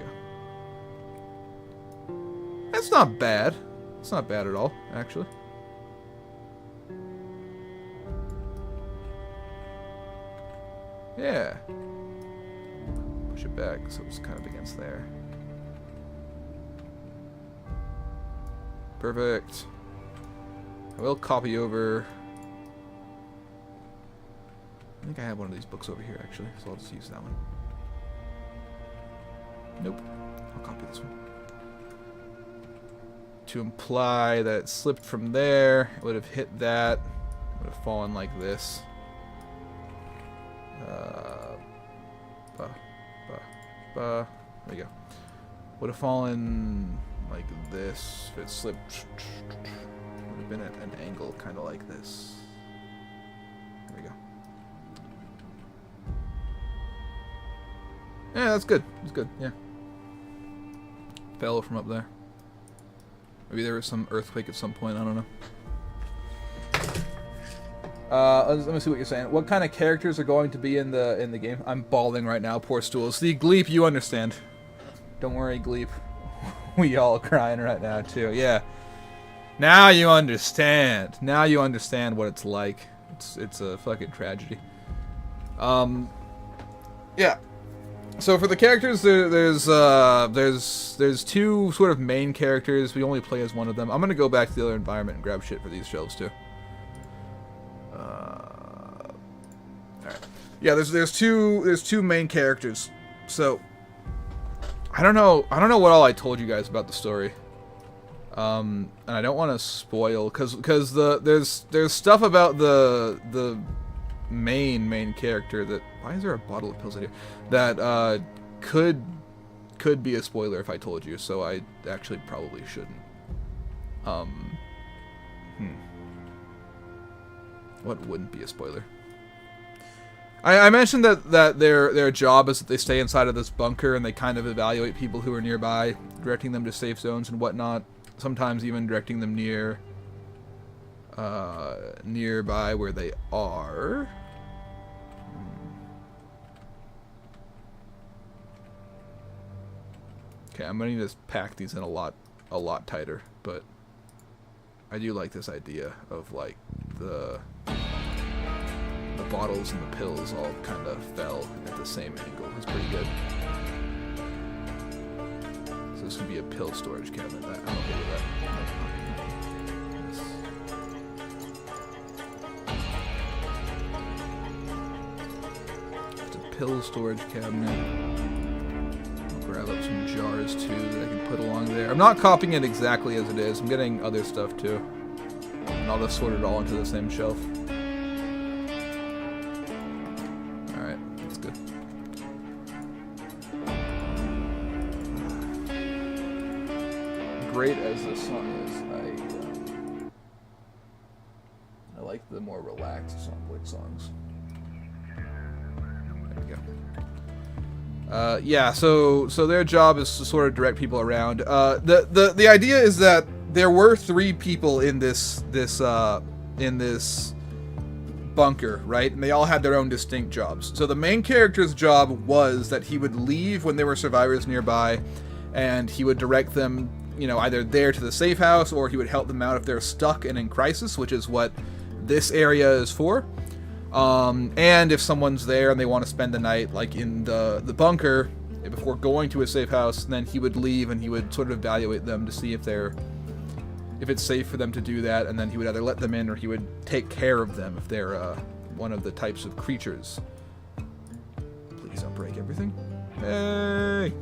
A: go. That's not bad. It's not bad at all, actually. Yeah. Push it back so it's kind of against there. Perfect. I will copy over... I think I have one of these books over here, actually, so I'll just use that one. Nope. I'll copy this one. To imply that it slipped from there, it would have hit that, it would have fallen like this. There we go. Would have fallen like this. If it slipped, would have been at an angle kind of like this. There we go. Yeah, that's good. That's good, yeah. Fell from up there. Maybe there was some earthquake at some point, I don't know. Let me see what you're saying. What kind of characters are going to be in the game? I'm bawling right now, poor stools. The Gleep, you understand. Don't worry, Gleep. We all crying right now, too. Yeah. Now you understand. Now you understand what it's like. It's a fucking tragedy. Yeah. So for the characters, there's two sort of main characters. We only play as one of them. I'm gonna go back to the other environment and grab shit for these shelves too. Alright. Yeah, there's two main characters. So I don't know what all I told you guys about the story. And I don't want to spoil because there's stuff about the main character that... Why is there a bottle of pills in here? That could be a spoiler if I told you, so I actually probably shouldn't. What wouldn't be a spoiler? I mentioned that their job is that they stay inside of this bunker and they kind of evaluate people who are nearby, directing them to safe zones and whatnot. Sometimes even directing them nearby where they are. Okay, I'm gonna need to pack these in a lot tighter, but I do like this idea of like the bottles and the pills all kind of fell at the same angle. It's pretty good. So this would be a pill storage cabinet. I'm okay with that. It's a pill storage cabinet. Grab up some jars too that I can put along there. I'm not copying it exactly as it is. I'm getting other stuff too. And I'll just sort it all into the same shelf. Alright, that's good. Great as this song is, I like the more relaxed Songboy songs. There we go. Yeah, so their job is to sort of direct people around. The idea is that there were 3 people in this bunker, right? And they all had their own distinct jobs. So the main character's job was that he would leave when there were survivors nearby, and he would direct them, you know, either there to the safe house, or he would help them out if they're stuck and in crisis, which is what this area is for. And if someone's there and they want to spend the night, like in the bunker, before going to a safe house, then he would leave and he would sort of evaluate them to see if it's safe for them to do that, and then he would either let them in or he would take care of them if they're one of the types of creatures. Please don't break everything. Hey!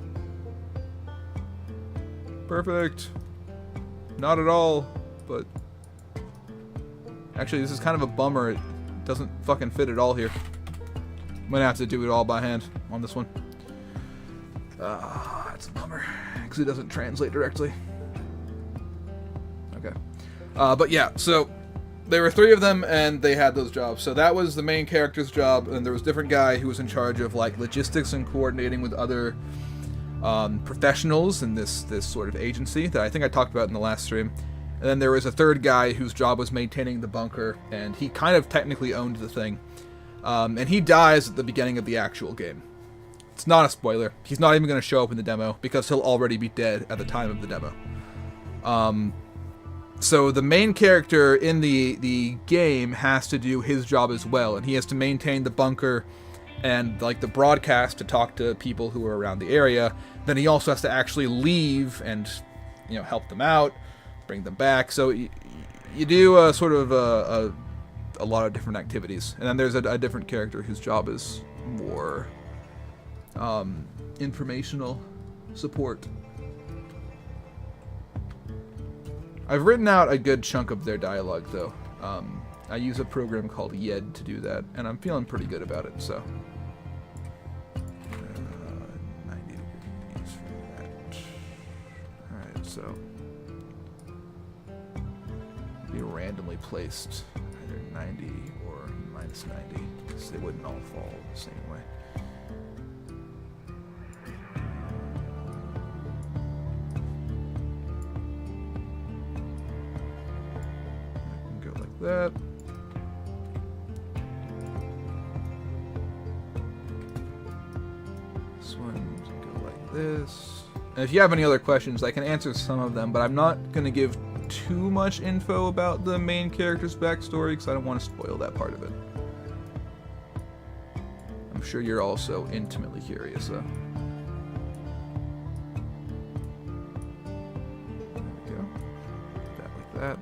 A: Perfect. Not at all, but... Actually, this is kind of a bummer. It doesn't fucking fit at all here. I'm gonna have to do it all by hand on this one. That's a bummer, because it doesn't translate directly. Okay. But yeah, so there were 3 of them, and they had those jobs. So that was the main character's job, and there was a different guy who was in charge of like logistics and coordinating with other professionals in this sort of agency that I think I talked about in the last stream. And then there was a third guy whose job was maintaining the bunker, and he kind of technically owned the thing. And he dies at the beginning of the actual game. It's not a spoiler. He's not even going to show up in the demo because he'll already be dead at the time of the demo. So the main character in the game has to do his job as well, and he has to maintain the bunker and like the broadcast to talk to people who are around the area. Then he also has to actually leave and, you know, help them out, bring them back. So you do sort of a lot of different activities, and then there's a different character whose job is more informational support. I've written out a good chunk of their dialogue, though. I use a program called Yed to do that, and I'm feeling pretty good about it, so. 90 degrees for that. Alright, so. Be randomly placed, either 90 or minus 90, because they wouldn't all fall the same way. That. This one can go like this. And if you have any other questions, I can answer some of them, but I'm not going to give too much info about the main character's backstory because I don't want to spoil that part of it. I'm sure you're also intimately curious, though. There we go. That like that.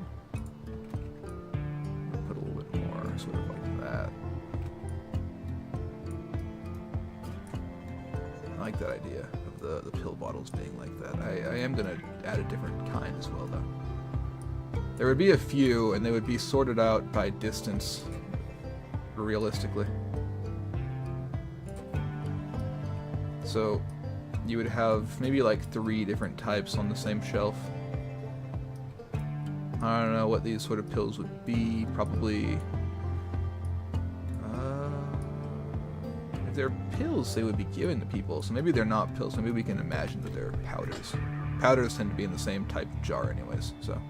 A: Sort of like that. I like that idea of the pill bottles being like that. I am going to add a different kind as well, though. There would be a few, and they would be sorted out by distance, realistically. So you would have maybe like 3 different types on the same shelf. I don't know what these sort of pills would be. Probably... if they're pills, they would be given to people, so maybe they're not pills. Maybe we can imagine that they're powders. Powders tend to be in the same type of jar anyways, so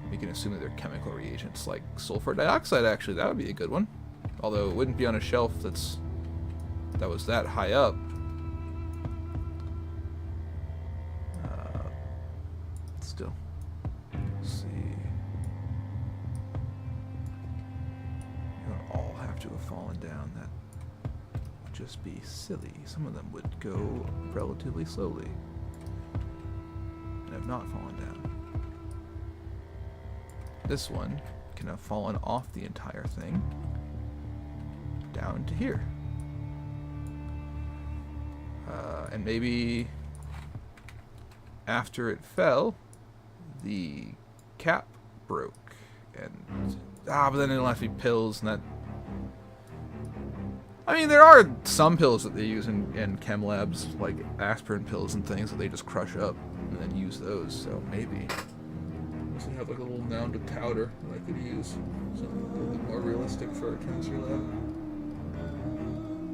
A: we can assume that they're chemical reagents like sulfur dioxide. Actually, that would be a good one, although it wouldn't be on a shelf that was that high up. Still, let's see. All have to have fallen down. That would just be silly. Some of them would go relatively slowly and have not fallen down. This one can have fallen off the entire thing down to here. And maybe after it fell, the cap broke and but then it'll have to be pills, and that... I mean, there are some pills that they use in chem labs, like aspirin pills and things that they just crush up and then use those, so maybe. Unless I have like a little mound of powder that I could use. Something a little bit more realistic for a chemistry lab.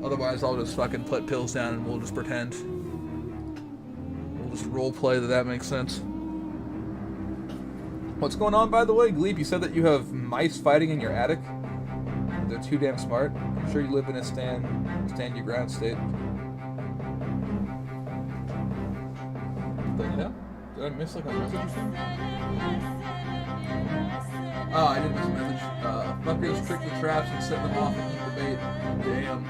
A: Otherwise, I'll just fucking put pills down and we'll just pretend. We'll just roleplay that makes sense. What's going on, by the way? Gleep, you said that you have mice fighting in your attic. They're too damn smart. I'm sure you live in a stand your ground state. But yeah, did I miss like a message or something? Oh, I didn't miss a message. Fuckers trick the traps and set them off and eat the bait. Damn.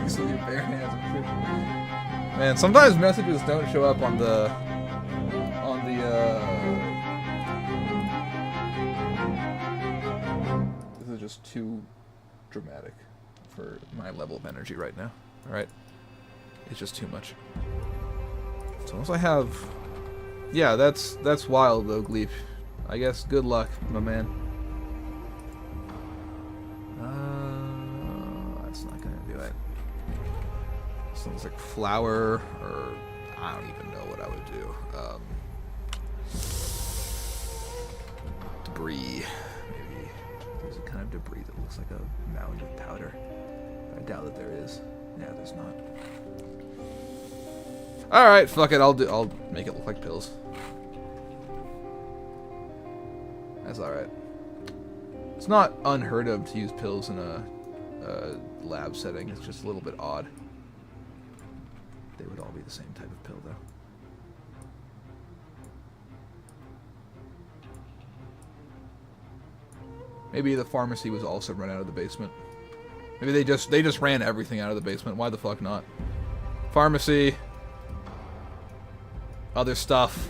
A: So your bare hands and shit. Man, sometimes messages don't show up on the this is just too dramatic for my level of energy right now. Alright? It's just too much. So once I have... Yeah, that's wild though, Gleep. I guess good luck, my man. That's not gonna do it. Sounds like flour, or I don't even know what I would do. Debris. Maybe there's a kind of debris that looks like a mound of powder. I doubt that there is. Yeah, there's not. Alright, fuck it, I'll make it look like pills. That's alright. It's not unheard of to use pills in a lab setting, it's just a little bit odd. They would all be the same type of pill, though. Maybe the pharmacy was also run out of the basement. Maybe they just ran everything out of the basement. Why the fuck not? Pharmacy. Other stuff.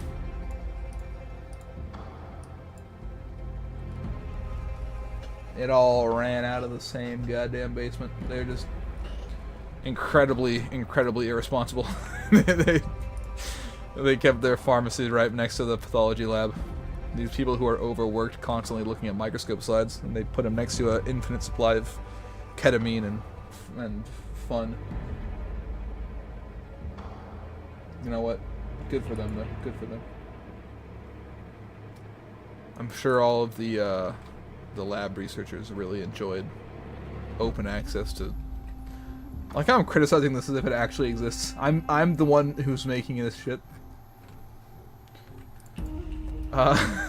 A: It all ran out of the same goddamn basement. They're just incredibly irresponsible. they kept their pharmacy right next to the pathology lab. These people who are overworked, constantly looking at microscope slides, and they put them next to an infinite supply of ketamine and fun. You know what? Good for them, though. Good for them. I'm sure all of the lab researchers really enjoyed open access to. Like, I'm criticizing this as if it actually exists. I'm the one who's making this shit. Let's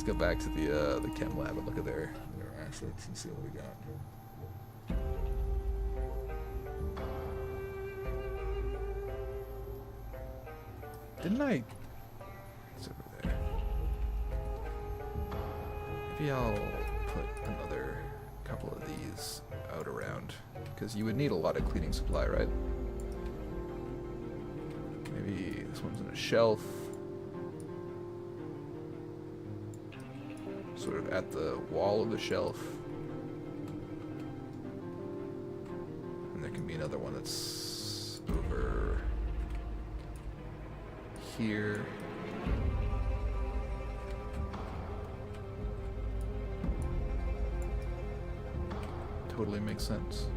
A: go back to the chem lab and look at their assets and see what we got. Didn't I? It's over there. Maybe I'll put another couple of these out around, because you would need a lot of cleaning supply, right? Maybe this one's in a shelf. Sort of at the wall of the shelf. And there can be another one that's over here. Totally makes sense.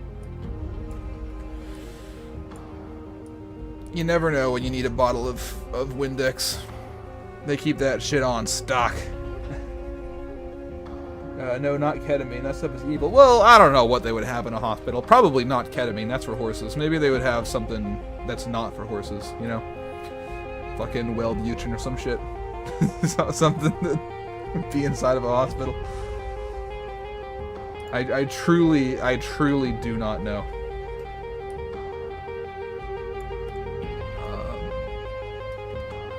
A: You never know when you need a bottle of Windex. They keep that shit on stock. No, not ketamine. That stuff is evil. Well, I don't know what they would have in a hospital. Probably not ketamine. That's for horses. Maybe they would have something that's not for horses, you know? Fucking Wellbutrin or some shit. Something that would be inside of a hospital. I truly do not know.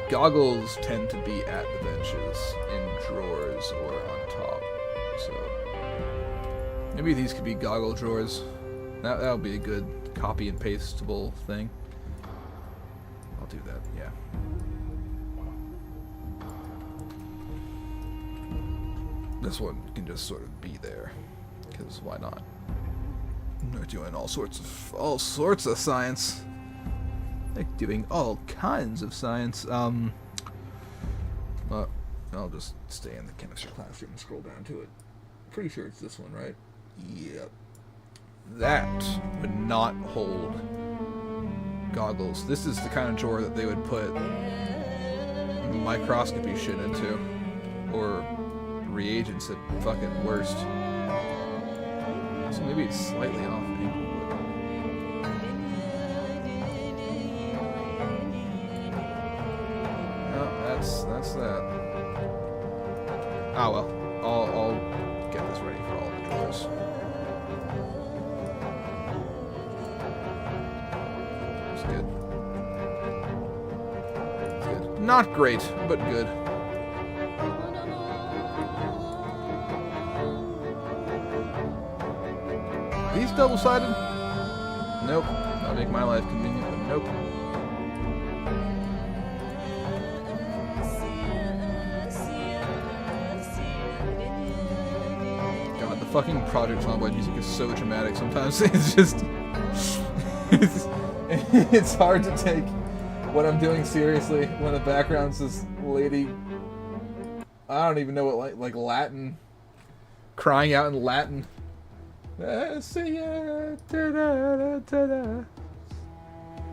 A: Goggles tend to be at the benches, in drawers, or on top. So maybe these could be goggle drawers. That would be a good copy and pasteable thing. I'll do that, yeah. This one can just sort of be there, because why not? They're doing all sorts of science. They're doing all kinds of science. Well, I'll just stay in the chemistry classroom and scroll down to it. Pretty sure it's this one, right? Yep. That would not hold goggles. This is the kind of drawer that they would put microscopy shit into. Or reagents at fucking worst. So maybe it's slightly off angle. That's that. Ah well, I'll get this ready for all the drawers. It's good. It's good. Not great, but good. These double-sided? Nope. That'll make my life convenient, but nope. Fucking Project Tomboy music is so dramatic sometimes. It's just it's hard to take what I'm doing seriously when the background's this lady, I don't even know what, like Latin, crying out in Latin.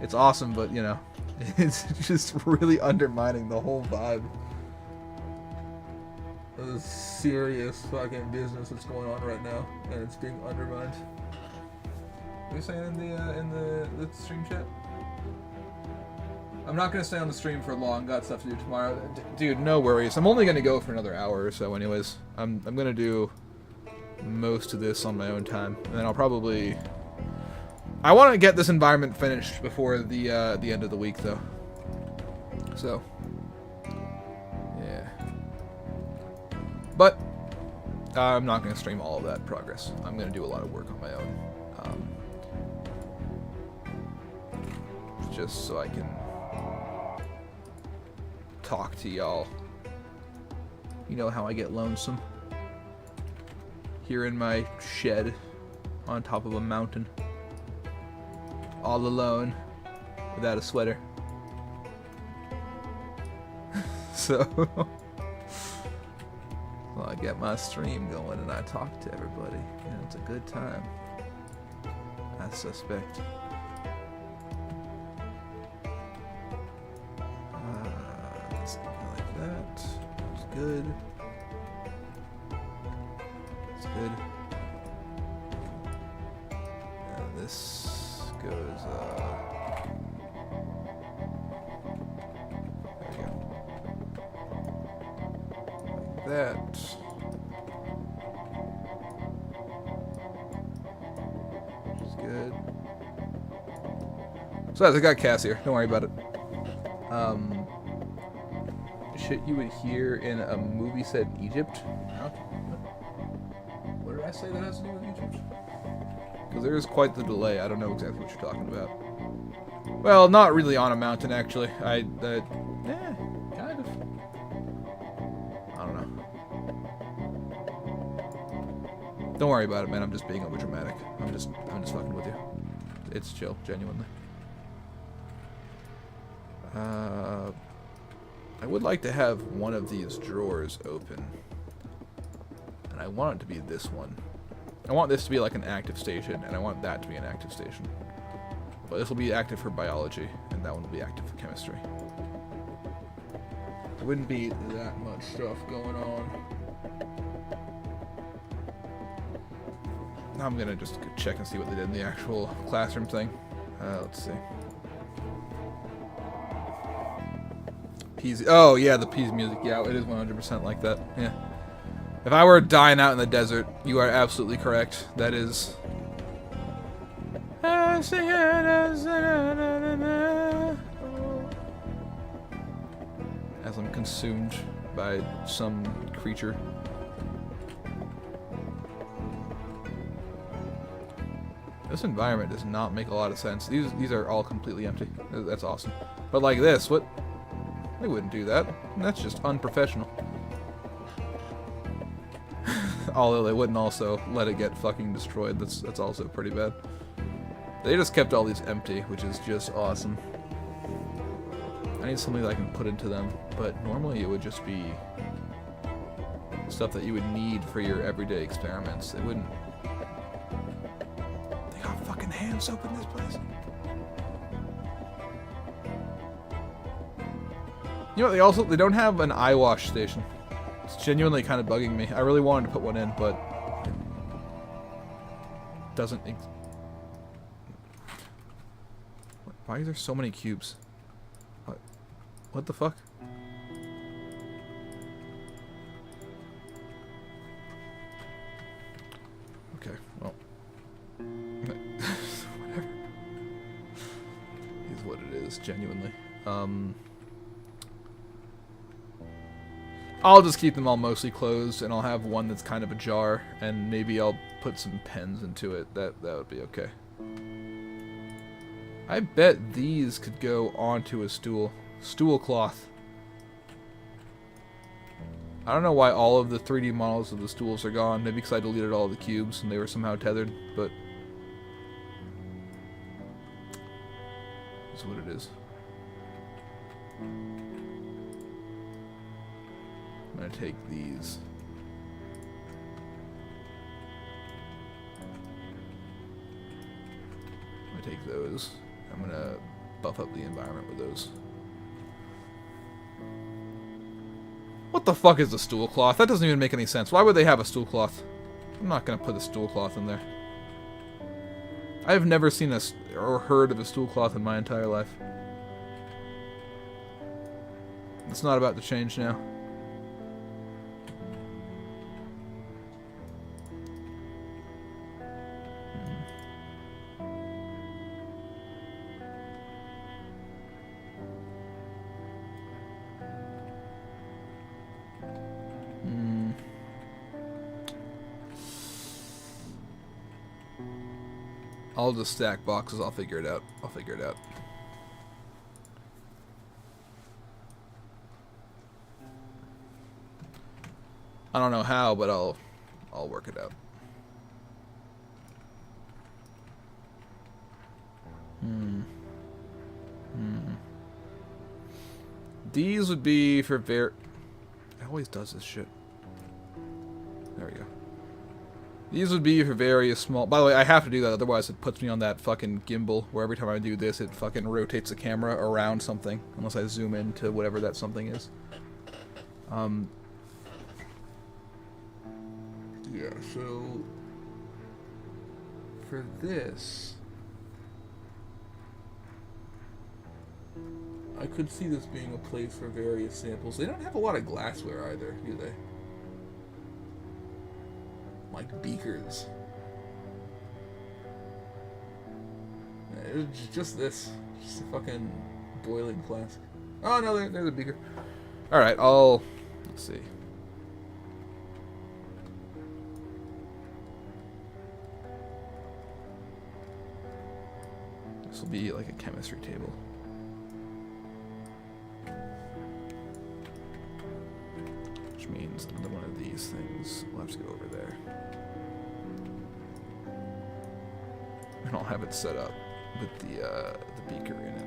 A: It's awesome, but you know, it's just really undermining the whole vibe. This serious fucking business that's going on right now, and it's being undermined. What are you saying in the stream chat? I'm not gonna stay on the stream for long. Got stuff to do tomorrow, dude. No worries. I'm only gonna go for another hour or so, anyways. I'm gonna do most of this on my own time, and then I'll probably. I want to get this environment finished before the end of the week, though. So, yeah. But I'm not gonna stream all of that progress. I'm gonna do a lot of work on my own, just so I can talk to y'all. You know how I get lonesome. Here in my shed on top of a mountain. All alone. Without a sweater. So well, I get my stream going and I talk to everybody. You know, it's a good time. I suspect. Like that. It's good. It's good. And this goes, there we go. Like that. Which is good. So as I got Cass here, don't worry about it. Shit you would hear in a movie set in Egypt. What did I say that has to do with Egypt? Because there is quite the delay. I don't know exactly what you're talking about. Well, not really on a mountain, actually. Kind of. I don't know. Don't worry about it, man. I'm just being over dramatic. I'm just fucking with you. It's chill, genuinely. I would like to have one of these drawers open. And I want it to be this one. I want this to be like an active station, and I want that to be an active station. But this will be active for biology, and that one will be active for chemistry. There wouldn't be that much stuff going on. Now I'm gonna just check and see what they did in the actual classroom thing. Let's see. P's. Oh yeah, the P's music. Yeah, it is 100% like that. Yeah. If I were dying out in the desert, you are absolutely correct. That is. As I'm consumed by some creature. This environment does not make a lot of sense. These are all completely empty. That's awesome. But like this, what? They wouldn't do that. That's just unprofessional. Although they wouldn't also let it get fucking destroyed. That's also pretty bad. They just kept all these empty, which is just awesome. I need something that I can put into them, but normally it would just be stuff that you would need for your everyday experiments. They wouldn't. They got fucking hand soap in this place. You know what, they don't have an eye wash station. It's genuinely kind of bugging me. I really wanted to put one in, but it doesn't. Why are there so many cubes? What the fuck? Okay, well. Whatever. Is what it is, genuinely. I'll just keep them all mostly closed, and I'll have one that's kind of a jar, and maybe I'll put some pens into it. That would be okay. I bet these could go onto a stool. Stool cloth. I don't know why all of the 3D models of the stools are gone. Maybe because I deleted all the cubes and they were somehow tethered, but that's what it is. I'm gonna take these. I'm gonna take those. I'm gonna buff up the environment with those. What the fuck is a stool cloth? That doesn't even make any sense. Why would they have a stool cloth? I'm not gonna put a stool cloth in there. I've never seen or heard of a stool cloth in my entire life. It's not about to change now. I'll just stack boxes. I'll figure it out. I don't know how, but I'll work it out. These would be for it always does this shit. There we go. These would be for various small... By the way, I have to do that, otherwise it puts me on that fucking gimbal, where every time I do this, it fucking rotates the camera around something, unless I zoom into whatever that something is. Yeah, so... For this... I could see this being a place for various samples. They don't have a lot of glassware either, do they? Like beakers. It's just this. Just a fucking boiling flask. Oh no, there's a beaker. Alright, let's see. This will be like a chemistry table. Which means another one of these things will have to go over there. And I'll have it set up with the beaker in it.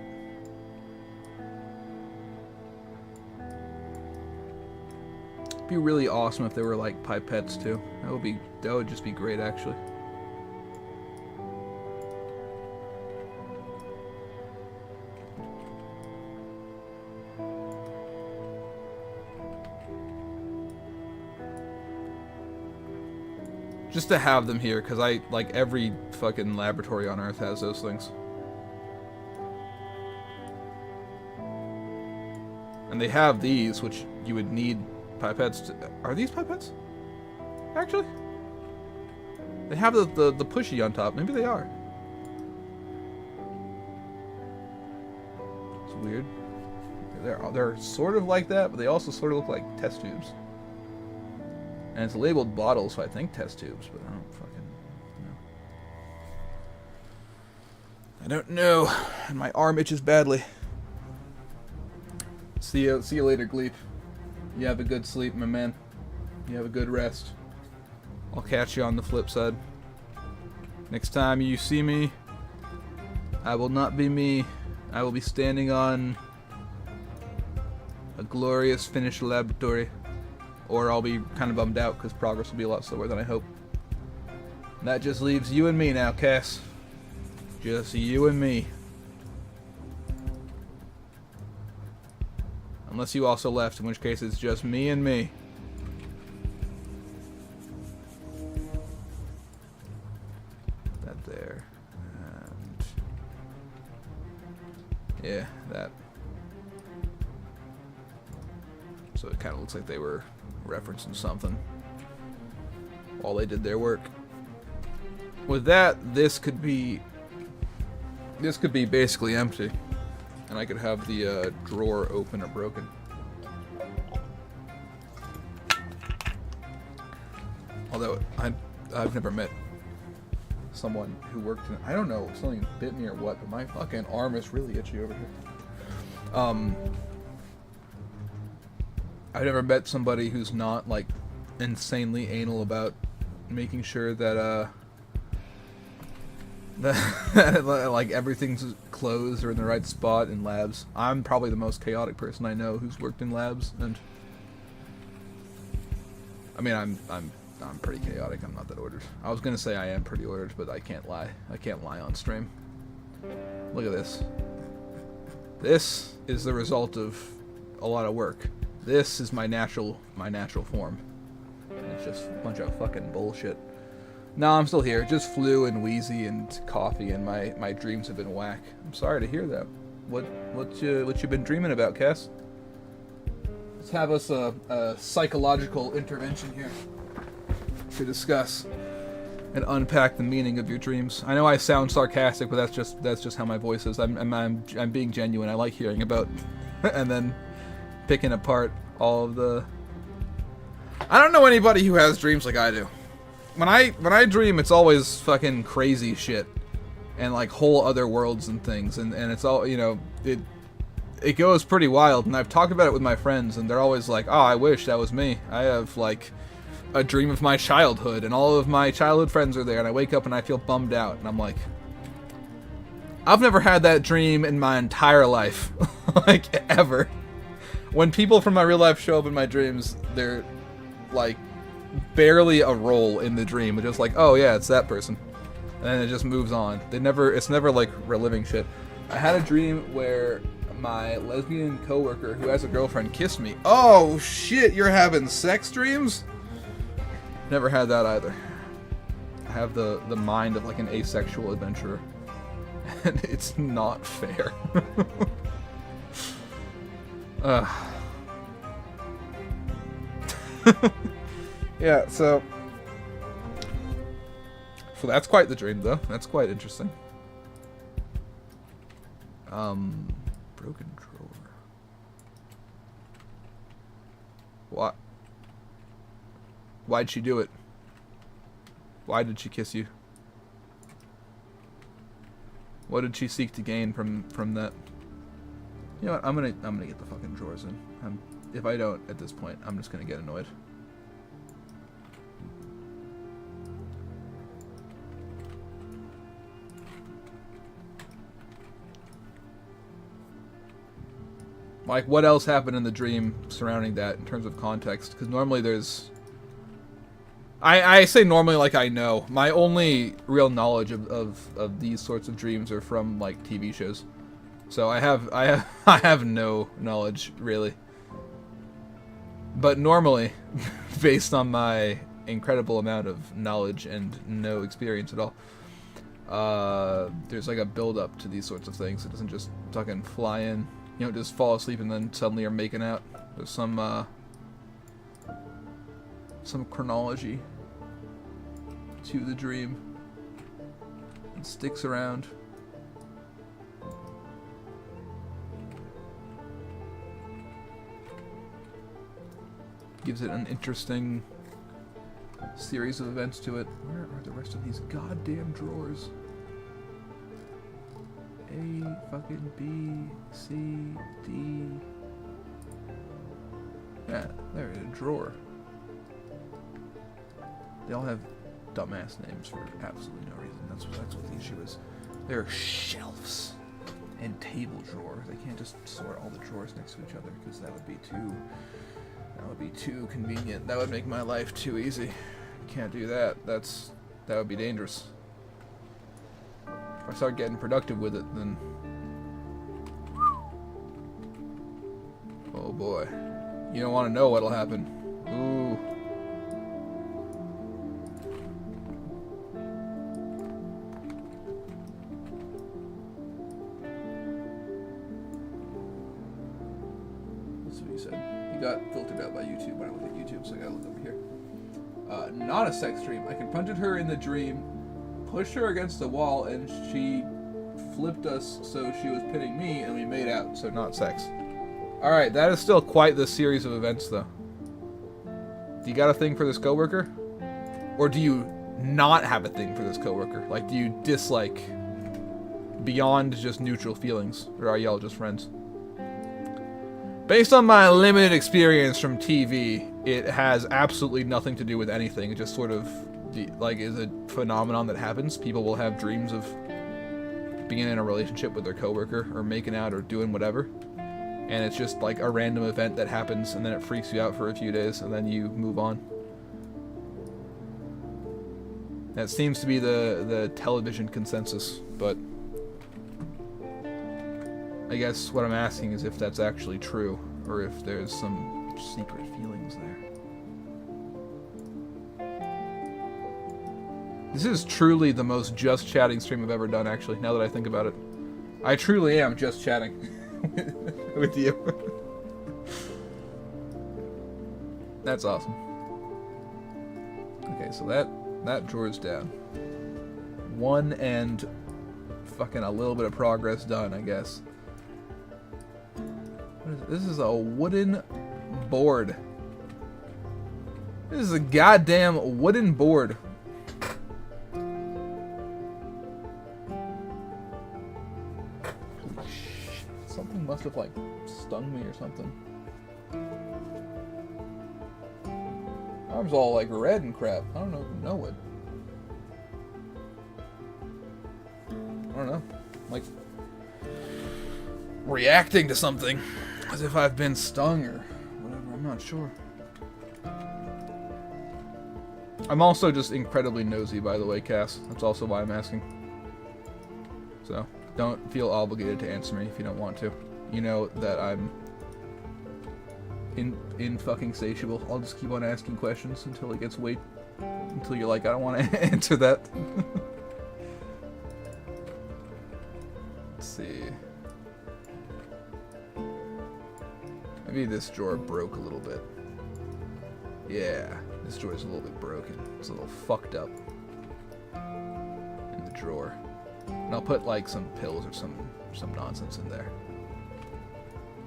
A: It'd be really awesome if they were like pipettes too. That would just be great actually. Just to have them here, because like every fucking laboratory on Earth has those things. And they have these, which you would need pipettes to... Are these pipettes? Actually? They have the pushy on top. Maybe they are. It's weird. They're sort of like that, but they also sort of look like test tubes. And it's labeled bottles, so I think test tubes, but I don't fucking know. I don't know. And my arm itches badly. See you later, Gleep. You have a good sleep, my man. You have a good rest. I'll catch you on the flip side. Next time you see me, I will not be me. I will be standing on a glorious finished laboratory. Or I'll be kind of bummed out because progress will be a lot slower than I hope. And that just leaves you and me now, Cass. Just you and me. Unless you also left, in which case it's just me and me. That there. And... yeah, that. So it kind of looks like they were referencing something while they did their work. With that, this could be basically empty, and I could have the drawer open or broken. Although I've never met someone who worked in... I don't know if something bit me or what, but my fucking arm is really itchy over here. I've never met somebody who's not, like, insanely anal about making sure that, like, everything's closed or in the right spot in labs. I'm probably the most chaotic person I know who's worked in labs, and... I mean, I'm pretty chaotic. I'm not that ordered. I was gonna say I am pretty ordered, but I can't lie. I can't lie on stream. Look at this. This is the result of a lot of work. This is my natural form. And it's just a bunch of fucking bullshit. No, I'm still here. Just flu and wheezy and coffee, and my dreams have been whack. I'm sorry to hear that. What you been dreaming about, Cass? Let's have us a psychological intervention here to discuss and unpack the meaning of your dreams. I know I sound sarcastic, but that's just how my voice is. I'm being genuine. I like hearing about and then picking apart all of the. I don't know anybody who has dreams like I do. When I dream, it's always fucking crazy shit, and like whole other worlds and things, and it's all, you know, it goes pretty wild. And I've talked about it with my friends, and they're always like, "Oh, I wish that was me. I have like a dream of my childhood, and all of my childhood friends are there, and I wake up and I feel bummed out." And I'm like, I've never had that dream in my entire life, like ever. When people from my real life show up in my dreams, they're like barely a role in the dream. It's just like, oh yeah, it's that person, and then it just moves on. It's never like reliving shit. I had a dream where my lesbian coworker who has a girlfriend kissed me. Oh shit, you're having sex dreams? Never had that either. I have the mind of like an asexual adventurer, and it's not fair. Yeah, so that's quite the dream, though. That's quite interesting. Broken drawer. What? Why'd she do it? Why did she kiss you? What did she seek to gain from that? You know what? I'm gonna get the fucking drawers in. If I don't at this point, I'm just gonna get annoyed. Like, what else happened in the dream surrounding that in terms of context? Because normally there's... I say normally like I know. My only real knowledge of these sorts of dreams are from, like, TV shows. So I have no knowledge, really. But normally, based on my incredible amount of knowledge and no experience at all, there's like a build-up to these sorts of things. It doesn't just fucking fly in. You don't just fall asleep and then suddenly are making out. There's some chronology to the dream. It sticks around. Gives it an interesting series of events to it. Where are the rest of these goddamn drawers? A, fucking B, C, D. Yeah, there, a drawer. They all have dumbass names for absolutely no reason. That's what the issue is. There are shelves and table drawers. They can't just sort all the drawers next to each other because that would be too convenient. That would make my life too easy. Can't do that. That would be dangerous. If I start getting productive with it, then... oh boy. You don't want to know what'll happen. Ooh. That's what he said. He got filtered out by YouTube when I looked at YouTube, so I gotta look over here. Not a sex dream. I confronted her in the dream, pushed her against the wall, and she flipped us so she was pinning me, and we made out, so not sex. Alright, that is still quite the series of events, though. Do you got a thing for this coworker? Or do you not have a thing for this coworker? Like, do you dislike beyond just neutral feelings? Or are y'all just friends? Based on my limited experience from TV, it has absolutely nothing to do with anything. It just sort of, like, is a phenomenon that happens. People will have dreams of being in a relationship with their coworker, or making out, or doing whatever. And it's just like a random event that happens, and then it freaks you out for a few days, and then you move on. That seems to be the television consensus, but I guess what I'm asking is if that's actually true, or if there's some secret feelings there. This is truly the most just chatting stream I've ever done, actually, now that I think about it. I truly am just chatting with you. That's awesome. Okay, so that drawer's down. One and fucking a little bit of progress done, I guess. What is it? This is a wooden board. This is a goddamn wooden board. Holy shit. Something must have, like, stung me or something. Arm's all, like, red and crap. I don't know it. I don't know. Like, reacting to something as if I've been stung or whatever. I'm not sure. I'm also just incredibly nosy, by the way, Cass. That's also why I'm asking. So, don't feel obligated to answer me if you don't want to. You know that I'm in fucking satiable. I'll just keep on asking questions until it gets until you're like, I don't want to answer that. Let's see. Maybe this drawer broke a little bit. Yeah, this drawer's a little bit broken. It's a little fucked up in the drawer. And I'll put like some pills or some nonsense in there.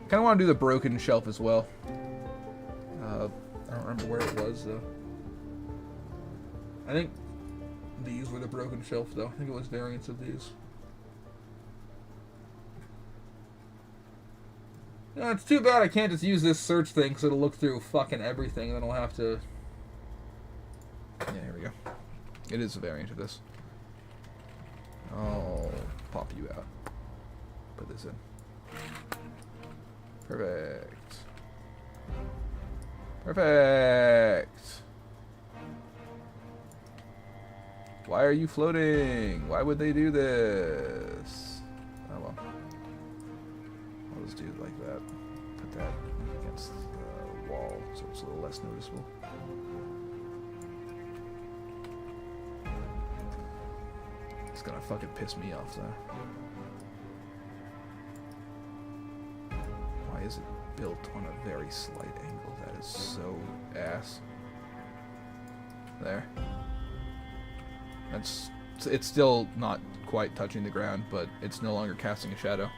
A: Kind of want to do the broken shelf as well. I don't remember where it was though. I think these were the broken shelf though. I think it was variants of these. No, it's too bad I can't just use this search thing because it'll look through fucking everything and then I'll have to... Yeah, here we go. It is a variant of this. I'll pop you out. Put this in. Perfect. Perfect! Why are you floating? Why would they do this? Oh well. I'll just do it like that. Put that against the wall so it's a little less noticeable. It's gonna fucking piss me off though. Why is it built on a very slight angle? That is so ass. There. It's still not quite touching the ground, but it's no longer casting a shadow.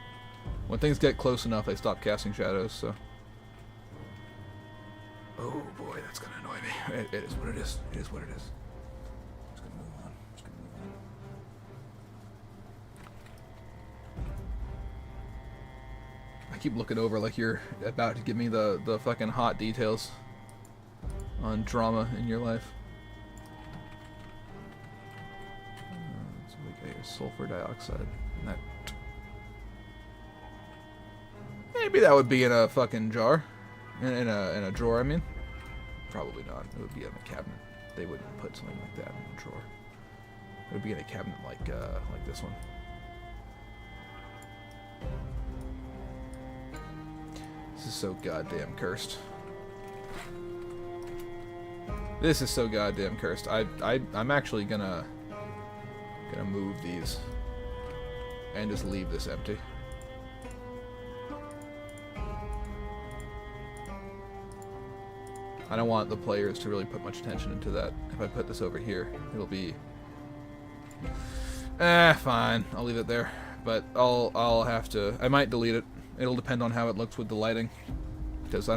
A: When things get close enough, they stop casting shadows, so... Oh boy, that's gonna annoy me. It is what it is. It is what it is. Just gonna move on. Just gonna move on. I keep looking over like you're about to give me the fucking hot details on drama in your life. So we got sulfur dioxide. And that... Maybe that would be in a fucking jar. In a drawer, I mean. Probably not. It would be in a cabinet. They wouldn't put something like that in a drawer. It would be in a cabinet like this one. This is so goddamn cursed. This is so goddamn cursed. I'm actually gonna move these and just leave this empty. I don't want the players to really put much attention into that. If I put this over here, it'll be... fine. I'll leave it there. But I'll have to... I might delete it. It'll depend on how it looks with the lighting. Because I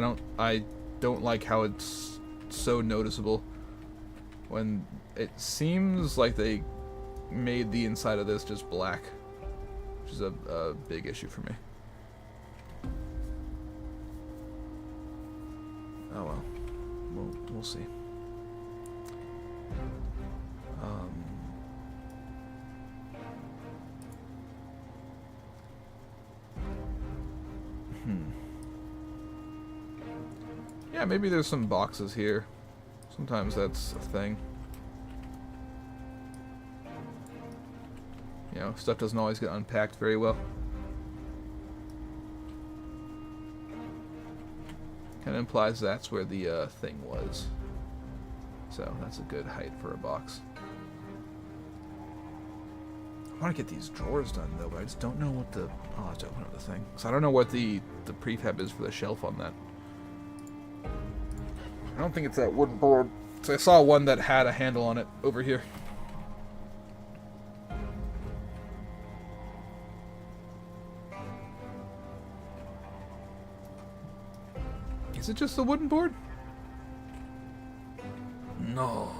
A: don't like how it's so noticeable when it seems like they made the inside of this just black. Which is a big issue for me. Oh well. We'll see. Yeah, maybe there's some boxes here. Sometimes that's a thing. You know, stuff doesn't always get unpacked very well. Kind of implies that's where the thing was. So that's a good height for a box. want to get these drawers done though, but I just don't know what the... I'll have to open up the thing. So I don't know what the prefab is for the shelf on that. I don't think it's that wooden board. So I saw one that had a handle on it over here. Is it just the wooden board? No.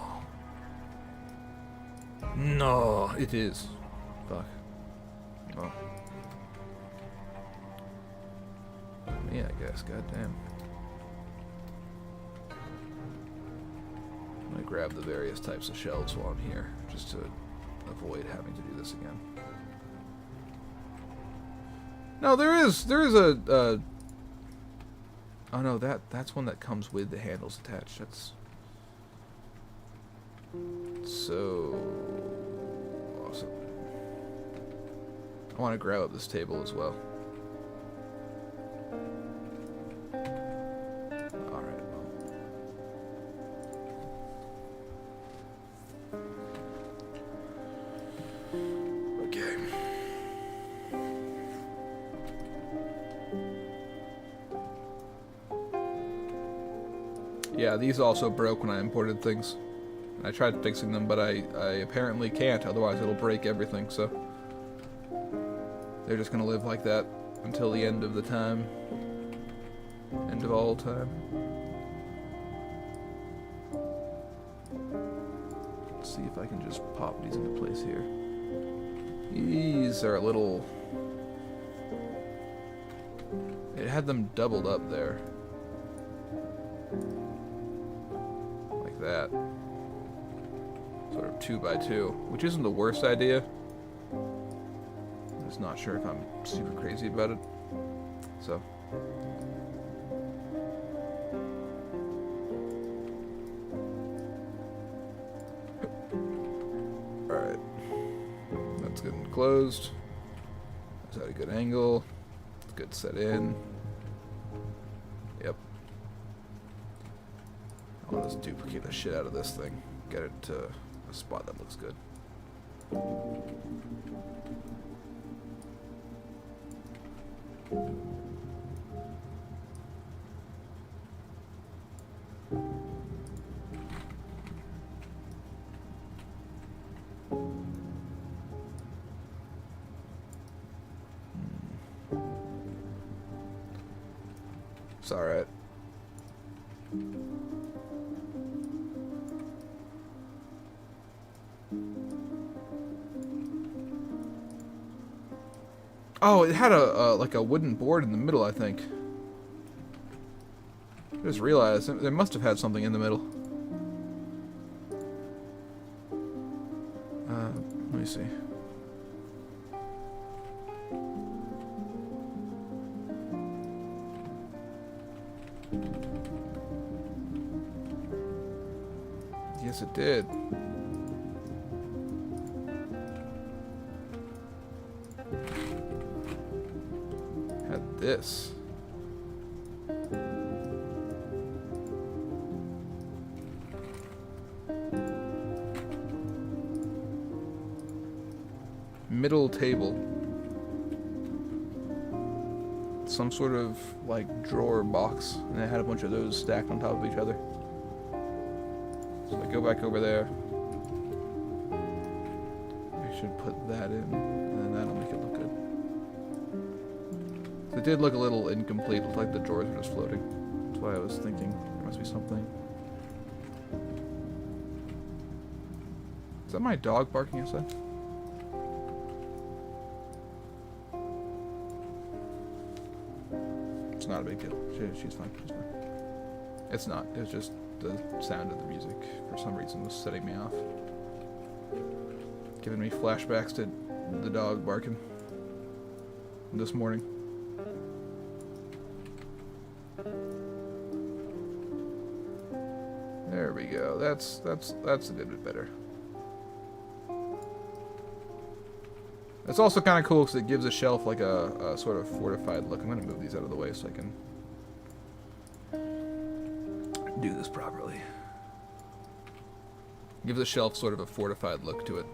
A: No, it is. Fuck. Oh. Yeah, I guess. Goddamn. I'm gonna grab the various types of shelves while I'm here, just to avoid having to do this again. No, there is a. Oh no, that's one that comes with the handles attached. That's so awesome. I want to grab up this table as well. Alright, well. Okay. Yeah, these also broke when I imported things. I tried fixing them, but I apparently can't, otherwise it'll break everything, so... They're just gonna live like that until the end of the time. End of all time. Let's see if I can just pop these into place here. These are a little... It had them doubled up there. Like that. Sort of 2 by 2, which isn't the worst idea. I'm just not sure if I'm super crazy about it. So. Alright. That's good and closed. That's at a good angle. It's good set in. Yep. I'll just duplicate the shit out of this thing. Get it to a spot that looks good. It's alright. Oh, it had a like a wooden board in the middle, I think. I just realized it must have had something in the middle. Let me see. Yes, it did. Had this. Middle table. Some sort of like drawer box, and it had a bunch of those stacked on top of each other. So I go back over there. I should put that in, and then that'll make it look good. So it did look a little incomplete. It looked like the drawers were just floating. That's why I was thinking there must be something. Is that my dog barking outside? It's not a big deal. She's fine. She's fine. It's not. It was just the sound of the music for some reason was setting me off. Giving me flashbacks to the dog barking this morning. There we go. That's a good bit better. It's also kind of cool because it gives a shelf like a sort of fortified look. I'm going to move these out of the way so I can do this properly. Gives a shelf sort of a fortified look to it.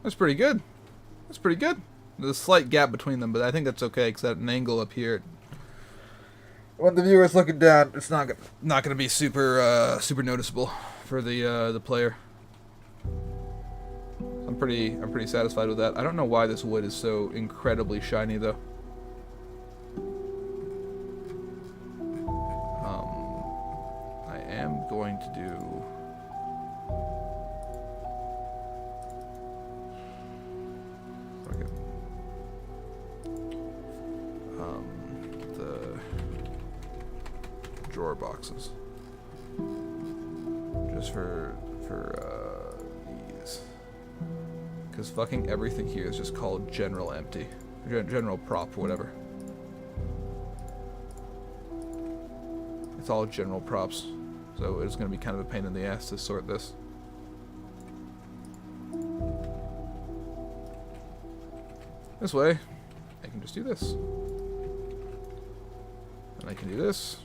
A: That's pretty good. That's pretty good. There's a slight gap between them, but I think that's okay because at an angle up here, when the viewer's looking down, it's not gonna be super noticeable for the player. I'm pretty satisfied with that. I don't know why this wood is so incredibly shiny though. I am going to do. The drawer boxes, just for these, because fucking everything here is just called general empty, general prop, whatever. It's all general props, so it's gonna be kind of a pain in the ass to sort this. This way, I can just do this. And I can do this.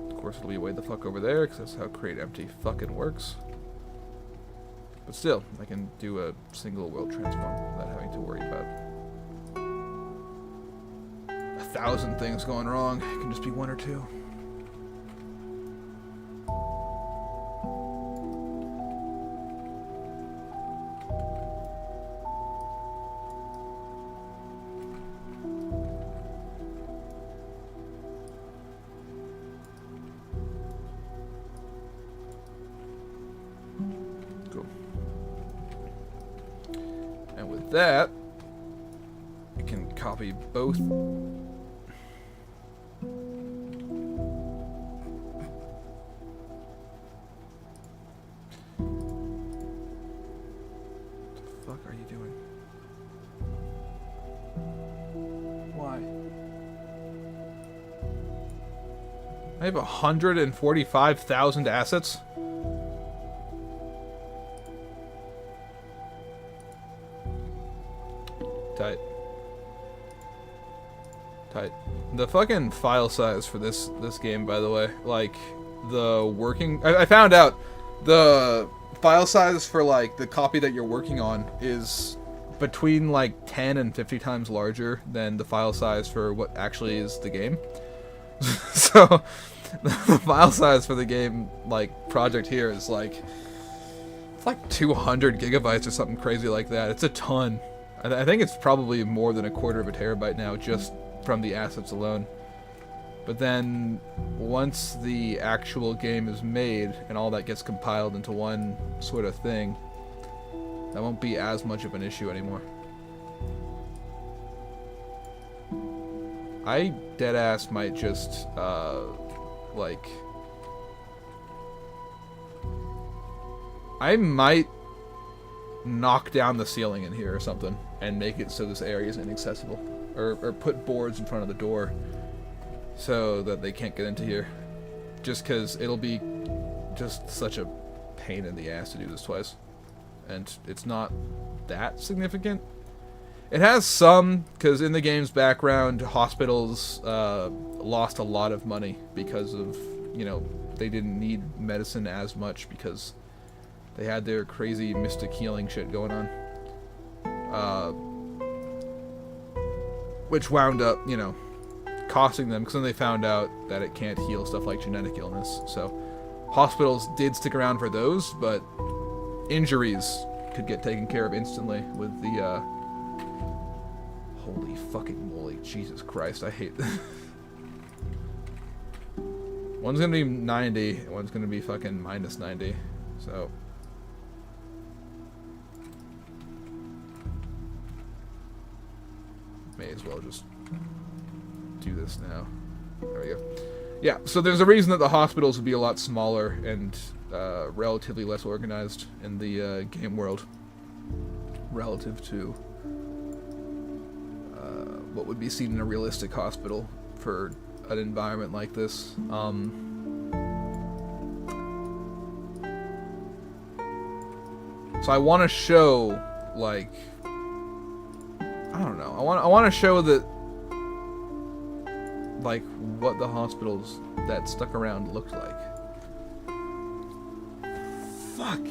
A: Of course, it'll be way the fuck over there, because that's how create empty fucking works. But still, I can do a single world transform without having to worry about 1,000 things going wrong. It can just be one or two. And with that, I can copy both. What the fuck are you doing? Why? I have 145,000 assets. Tight. The fucking file size for this game, by the way, like the working. I found out the file size for like the copy that you're working on is between like 10 and 50 times larger than the file size for what actually is the game. So the file size for the game, like project here, is like it's like 200 gigabytes or something crazy like that. It's a ton. I think it's probably more than 1/4 of a terabyte now, just from the assets alone. But then once the actual game is made and all that gets compiled into one sort of thing, that won't be as much of an issue anymore. I deadass might just like I might knock down the ceiling in here or something and make it so this area is inaccessible, or put boards in front of the door so that they can't get into here, just because it'll be just such a pain in the ass to do this twice, and it's not that significant. It has some, because in the game's background, hospitals lost a lot of money because of, you know, they didn't need medicine as much because they had their crazy mystic healing shit going on. Which wound up, you know, costing them, because then they found out that it can't heal stuff like genetic illness. So hospitals did stick around for those, but injuries could get taken care of instantly with the, holy fucking moly, Jesus Christ, I hate this. One's gonna be 90, and one's gonna be fucking minus 90, so... may as well just do this now. There we go. Yeah, so there's a reason that the hospitals would be a lot smaller and relatively less organized in the game world relative to what would be seen in a realistic hospital for an environment like this. So I want to show, like, I don't know. I want to show that, like, what the hospitals that stuck around looked like. Fuck.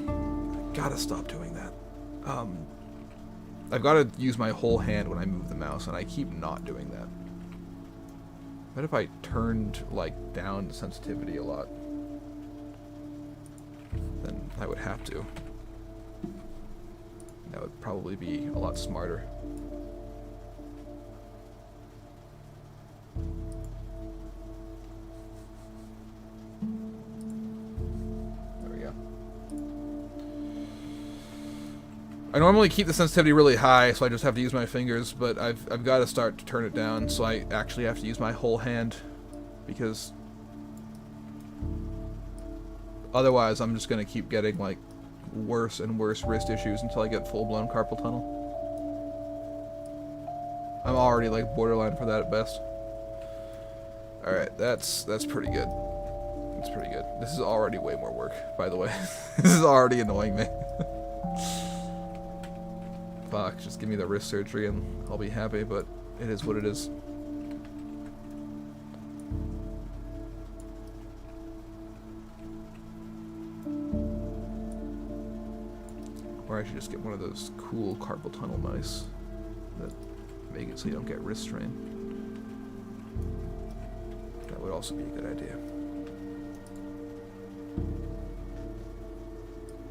A: gotta stop doing that. I've got to use my whole hand when I move the mouse, and I keep not doing that. What if I turned, like, down the sensitivity a lot? Then I would have to. That would probably be a lot smarter. There we go. I normally keep the sensitivity really high, so I just have to use my fingers, but I've got to start to turn it down, so I actually have to use my whole hand, because otherwise I'm just going to keep getting, like, worse and worse wrist issues until I get full-blown carpal tunnel. I'm already, like, borderline for that at best. Alright, that's pretty good. That's pretty good. This is already way more work, by the way. This is already annoying me. Fuck, just give me the wrist surgery and I'll be happy, but it is what it is. Or I should just get one of those cool carpal tunnel mice that make it so you don't get wrist strain. That would also be a good idea.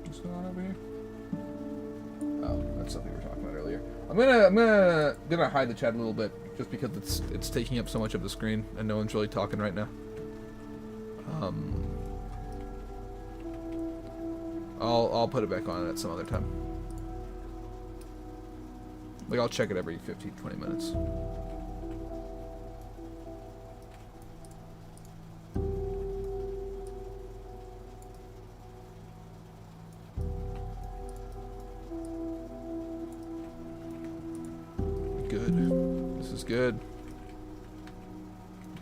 A: What's going on over here? Oh, that's something we were talking about earlier. I'm gonna hide the chat a little bit just because it's taking up so much of the screen and no one's really talking right now. I'll put it back on at some other time. Like, I'll check it every 15-20 minutes. Good. This is good.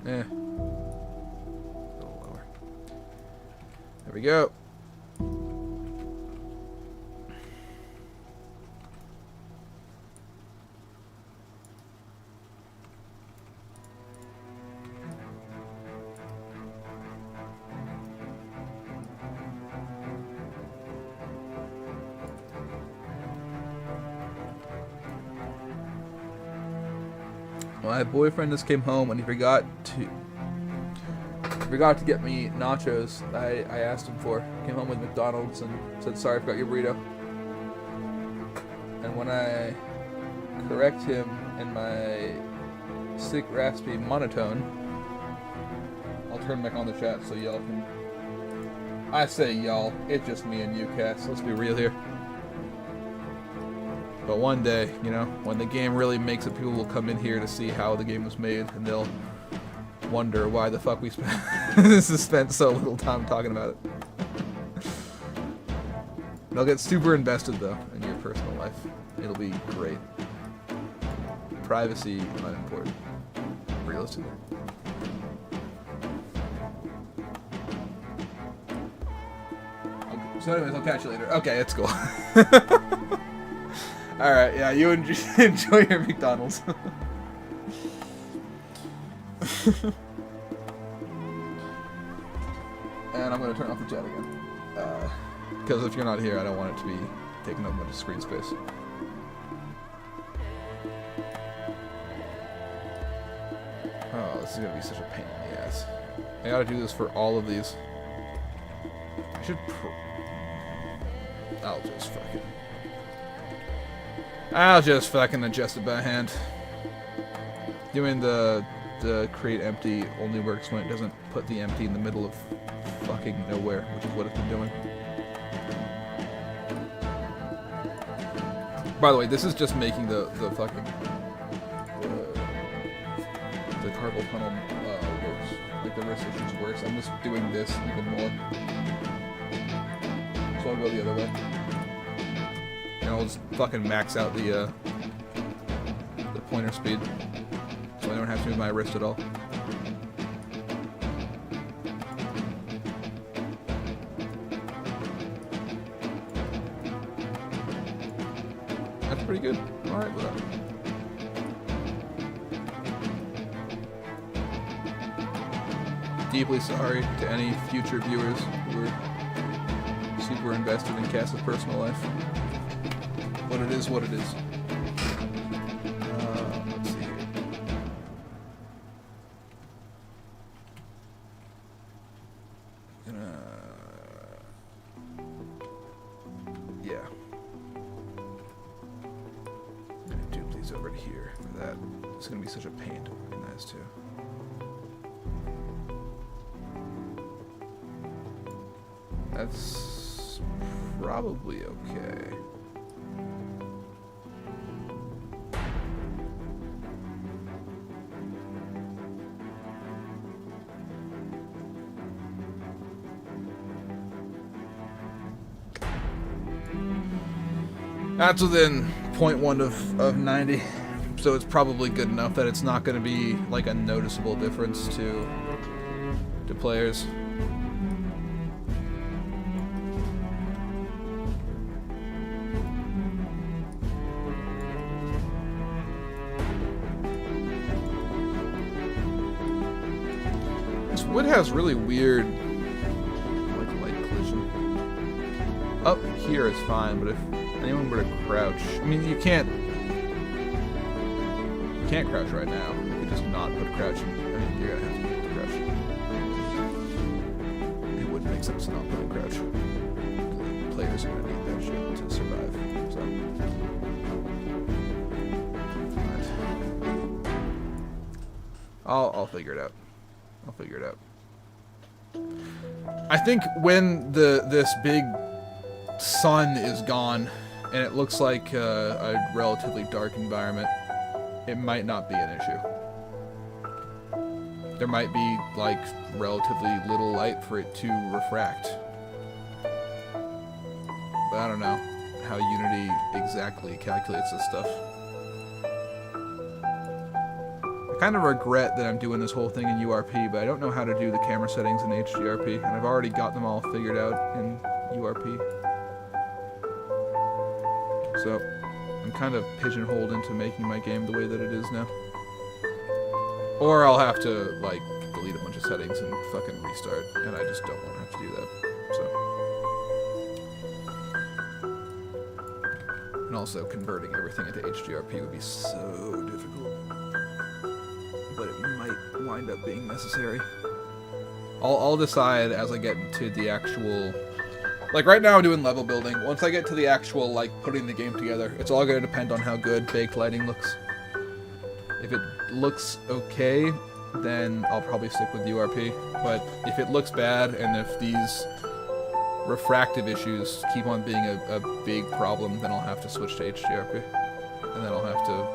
A: A little lower. There we go. My boyfriend just came home and he forgot to get me nachos. I asked him for. Came home with McDonald's and said, "Sorry, I forgot your burrito." And when I correct him in my sick, raspy monotone, I'll turn back on the chat so y'all can. I say y'all, it's just me and you, Cass. Let's be real here. But one day, you know, when the game really makes it, people will come in here to see how the game was made, and they'll wonder why the fuck we spent so little time talking about it. They'll get super invested, though, in your personal life. It'll be great. Privacy, unimportant. Realistically. Okay, so anyways, I'll catch you later. Okay, it's cool. Alright, yeah, you enjoy your McDonald's. And I'm going to turn off the chat again. Because if you're not here, I don't want it to be taking up much screen space. Oh, this is going to be such a pain in the ass. I got to do this for all of these. I should I'll just fucking adjust it by hand. Doing the create empty only works when it doesn't put the empty in the middle of fucking nowhere, which is what it's been doing. By the way, this is just making the fucking the carpal tunnel worse, like the wrist issues worse. I'm just doing this even more. So I'll go the other way. And I'll just fucking max out the pointer speed, so I don't have to move my wrist at all. That's pretty good. All right with that. Deeply sorry to any future viewers who were super invested in Cass's personal life. But it is what it is. Let's see. Yeah. I'm gonna dupe these over to here for that. It's gonna be such a pain to organize too. That's probably okay. That's within 0.1 of 90, so it's probably good enough that it's not going to be like a noticeable difference to players. This wood has really weird like light collision. Up here is fine, but if anyone were to crouch, I mean, you can't crouch right now. You could just not put crouch in. I mean, you're gonna have to put crouch. It wouldn't make sense to not put in crouch. The players are gonna need that shit to survive. So, I'll figure it out. I'll figure it out. I think when this big sun is gone and it looks like a relatively dark environment, it might not be an issue. There might be like relatively little light for it to refract. But I don't know how Unity exactly calculates this stuff. I kind of regret that I'm doing this whole thing in URP, but I don't know how to do the camera settings in HDRP, and I've already got them all figured out in URP. So, I'm kind of pigeonholed into making my game the way that it is now. Or I'll have to, like, delete a bunch of settings and fucking restart, and I just don't want to have to do that, so. And also, converting everything into HDRP would be so difficult. But it might wind up being necessary. I'll decide as I get into the actual... Like, right now I'm doing level building. Once I get to the actual, like, putting the game together, it's all going to depend on how good baked lighting looks. If it looks okay, then I'll probably stick with URP. But if it looks bad, and if these refractive issues keep on being a big problem, then I'll have to switch to HDRP. And then I'll have to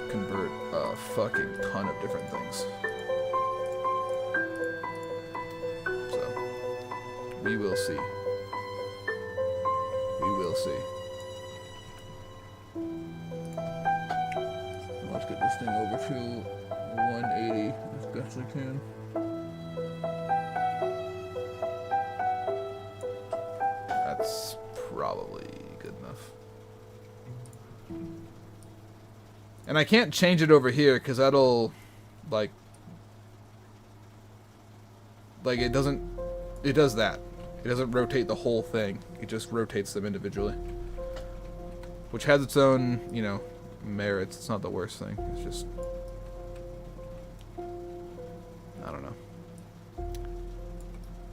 A: convert a fucking ton of different things. We will see. We will see. Let's get this thing over to 180 as best I can. That's probably good enough. And I can't change it over here because that'll, like it doesn't, it does that. It doesn't rotate the whole thing. It just rotates them individually. Which has its own, you know, merits. It's not the worst thing. It's just... I don't know.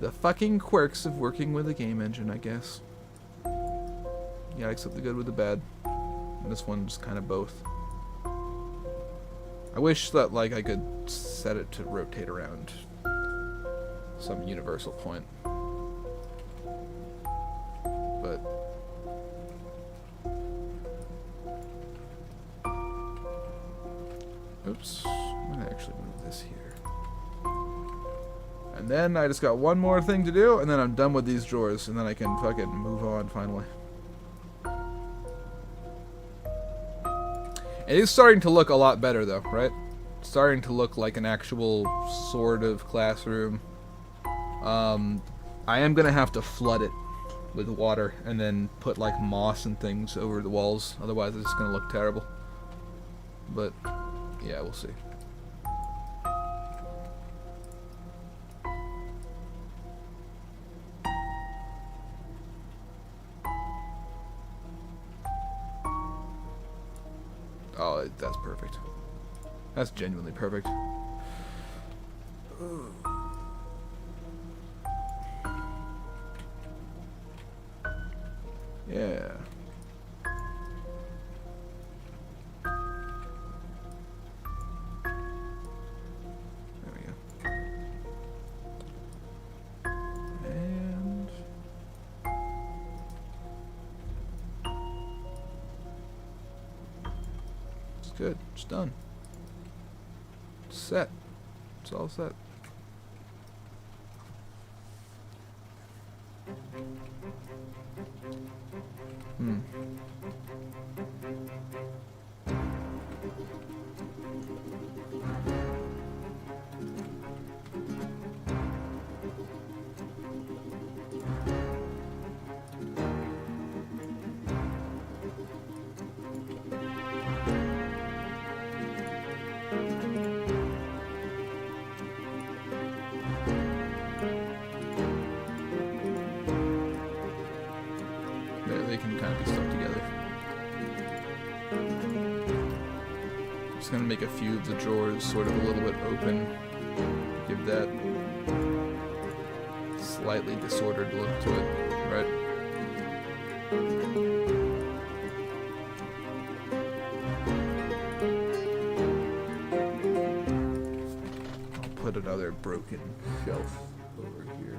A: The fucking quirks of working with a game engine, I guess. Yeah, accept the good with the bad. And this one's kind of both. I wish that, like, I could set it to rotate around some universal point. But oops, I'm gonna actually move this here. And then I just got one more thing to do, and then I'm done with these drawers, and then I can fucking move on finally. It is starting to look a lot better though, right? It's starting to look like an actual sort of classroom. I am gonna have to flood it with water and then put like moss and things over the walls, otherwise it's gonna look terrible. But yeah, we'll see. Oh, that's perfect. That's genuinely perfect. Ooh. Yeah. There we go. And it's good. It's done. It's set. It's all set. They can kind of be stuck together. Just gonna make a few of the drawers sort of a little bit open. Give that slightly disordered look to it, right? I'll put another broken shelf over here.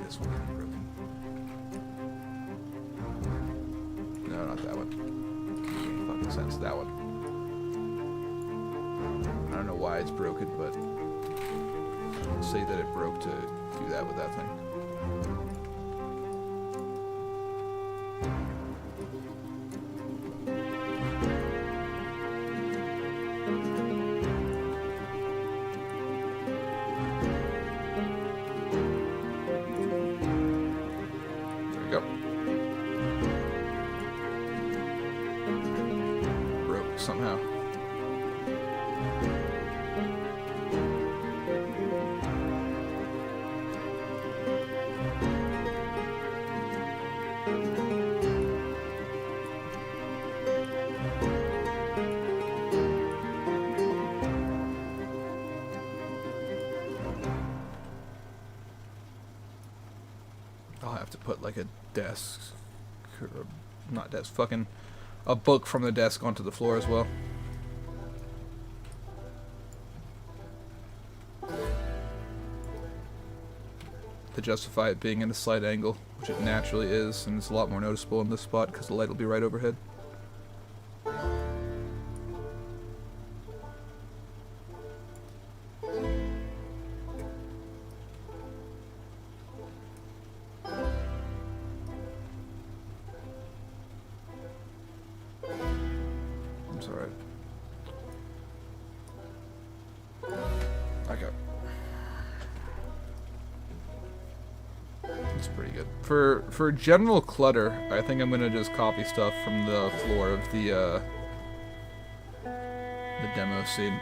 A: This one can be broken. No, not that one. Doesn't make fucking sense. That one. I don't know why it's broken, but I'll say that it broke to do that with that thing. Somehow. I'll have to put like a desk, or not desk, fucking a book from the desk onto the floor as well. To justify it being in a slight angle, which it naturally is, and it's a lot more noticeable in this spot because the light will be right overhead. I'm sorry. Okay. That's pretty good. For general clutter, I think I'm gonna just copy stuff from the floor of the demo scene.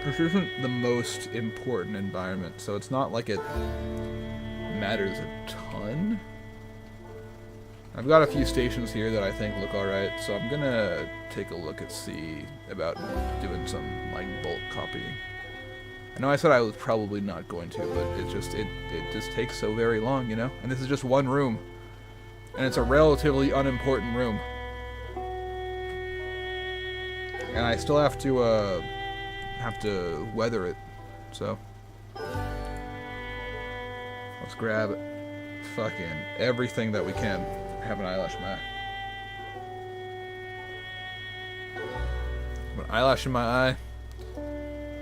A: This isn't the most important environment, so it's not like it matters a ton. I've got a few stations here that I think look alright, so I'm gonna take a look and see about doing some like bulk copying. I know I said I was probably not going to, but it just takes so very long, you know? And this is just one room. And it's a relatively unimportant room. And I still have to weather it. So let's grab fucking everything that we can. I have an eyelash in my eye. An eyelash in my eye.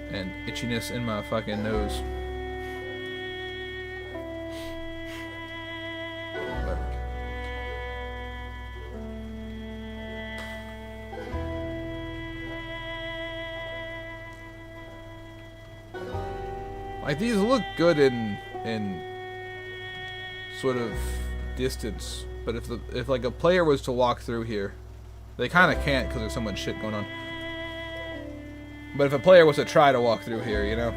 A: And itchiness in my fucking nose. Whatever. Like, these look good in sort of distance, but if like a player was to walk through here, they kind of can't because there's so much shit going on. But if a player was to try to walk through here, you know,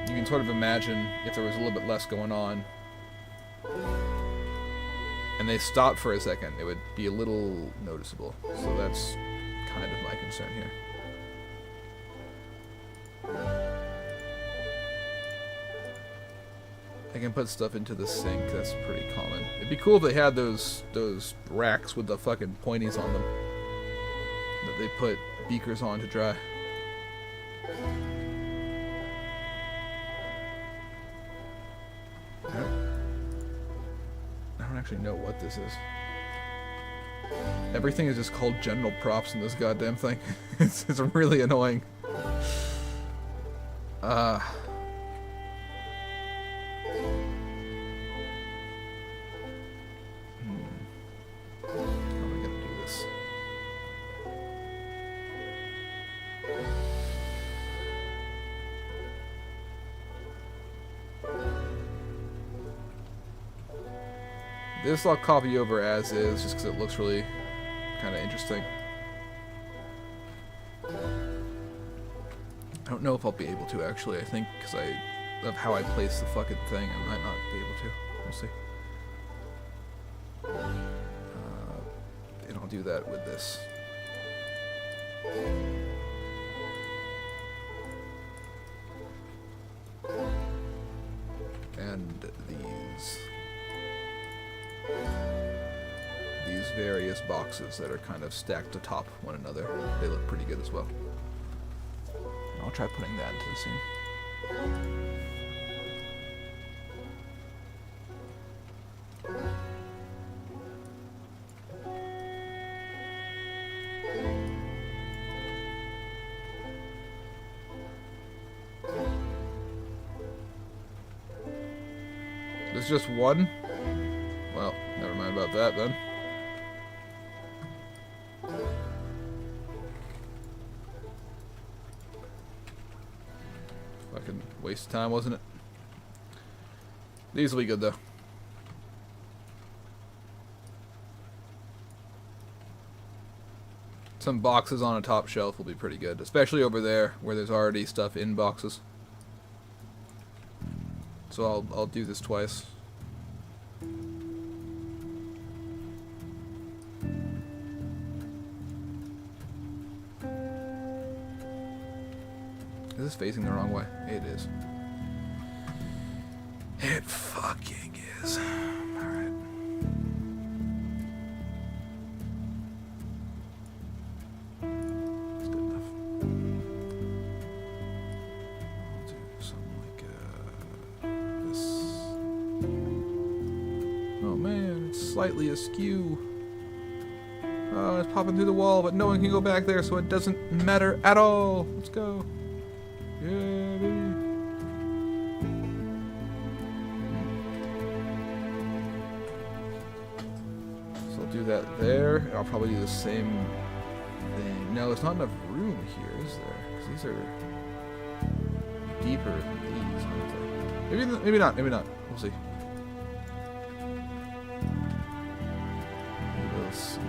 A: you can sort of imagine if there was a little bit less going on, and they stopped for a second, it would be a little noticeable. So that's kind of my concern here. I can put stuff into the sink. That's pretty common. It'd be cool if they had those racks with the fucking pointies on them that they put beakers on to dry. I don't actually know what this is. Everything is just called general props in this goddamn thing. It's really annoying. This I'll copy over as is, just because it looks really kind of interesting. I don't know if I'll be able to, actually. I think because of how I place the fucking thing, I might not be able to. We'll see. And I'll do that with this. And these various boxes that are kind of stacked atop one another, they look pretty good as well. And I'll try putting that into the scene. There's just one? Well, never mind about that then. Fucking waste of time, wasn't it? These will be good though. Some boxes on a top shelf will be pretty good, especially over there where there's already stuff in boxes. So I'll do this twice. Is this facing the wrong way? It is. It fucking is. Alright. That's good enough. I'll do something like this. Oh man, it's slightly askew. Oh, it's popping through the wall, but no one can go back there, so it doesn't matter at all. Let's go. Yeah, baby. So I'll do that there. I'll probably do the same thing. No, there's not enough room here, is there? Because these are deeper than these, aren't they? Maybe not. Maybe not. We'll see. We'll see.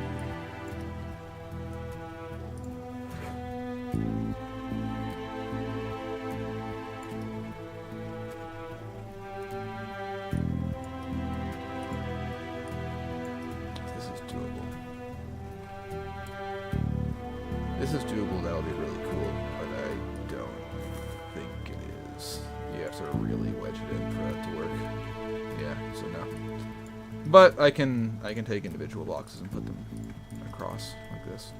A: This is doable, that'll be really cool, but I don't think it is. You have to really wedge it in for that to work. Yeah, so no. But I can take individual boxes and put them across like this.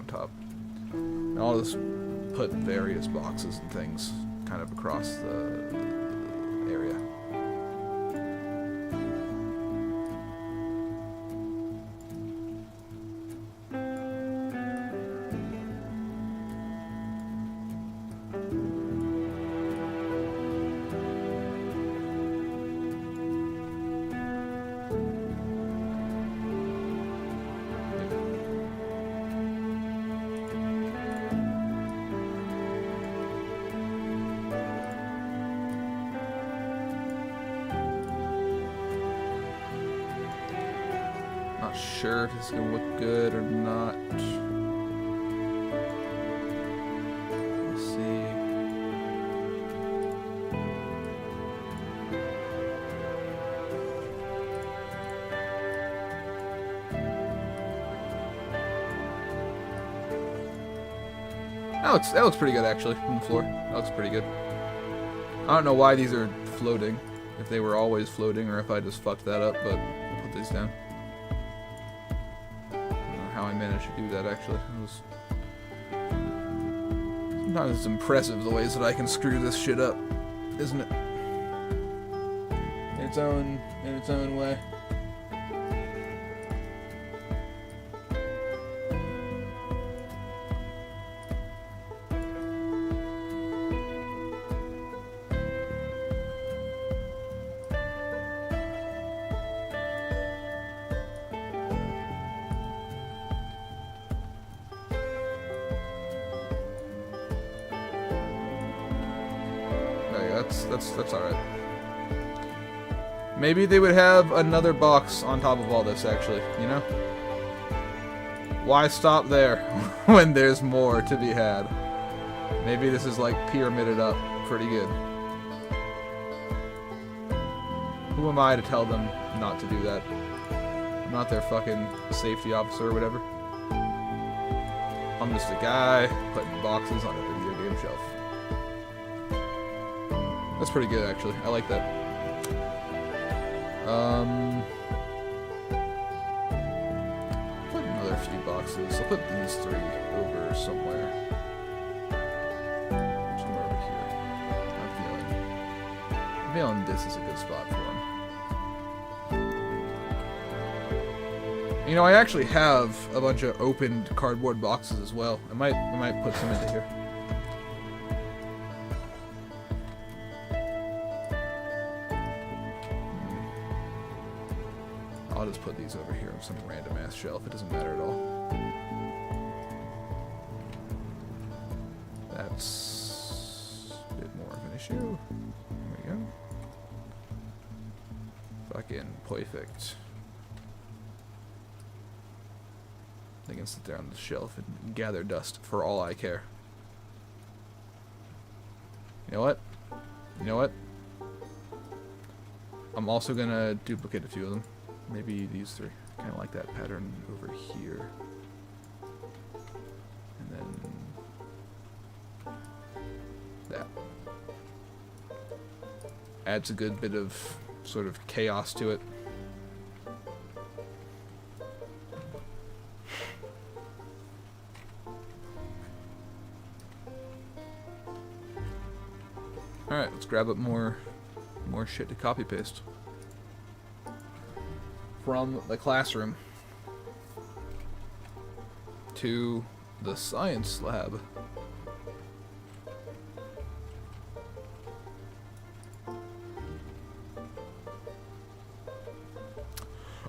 A: Top. And I'll just put various boxes and things kind of across the area. Not sure if it's gonna look good or not. We'll see. That looks pretty good actually from the floor. That looks pretty good. I don't know why these are floating. If they were always floating or if I just fucked that up, but I'll put these down. I don't know how I managed to do that actually. Sometimes it's impressive the ways that I can screw this shit up, isn't it? In its own way. That's alright. Maybe they would have another box on top of all this, actually, you know? Why stop there when there's more to be had? Maybe this is like pyramided up pretty good. Who am I to tell them not to do that? I'm not their fucking safety officer or whatever. I'm just a guy putting boxes on a video game shelf. That's pretty good, actually. I like that. Put another few boxes. I'll put these 3 over somewhere. Somewhere over here. I'm feeling this is a good spot for them. You know, I actually have a bunch of opened cardboard boxes as well. I might put some into here. I'll just put these over here on some random ass shelf. It doesn't matter at all. That's a bit more of an issue. There we go. Fucking perfect. They can sit there on the shelf and gather dust for all I care. You know what? You know what? I'm also gonna duplicate a few of them. Maybe these 3. Kind of like that pattern over here. And then that. Adds a good bit of sort of chaos to it. Alright, let's grab up more shit to copy paste. From the classroom to the science lab.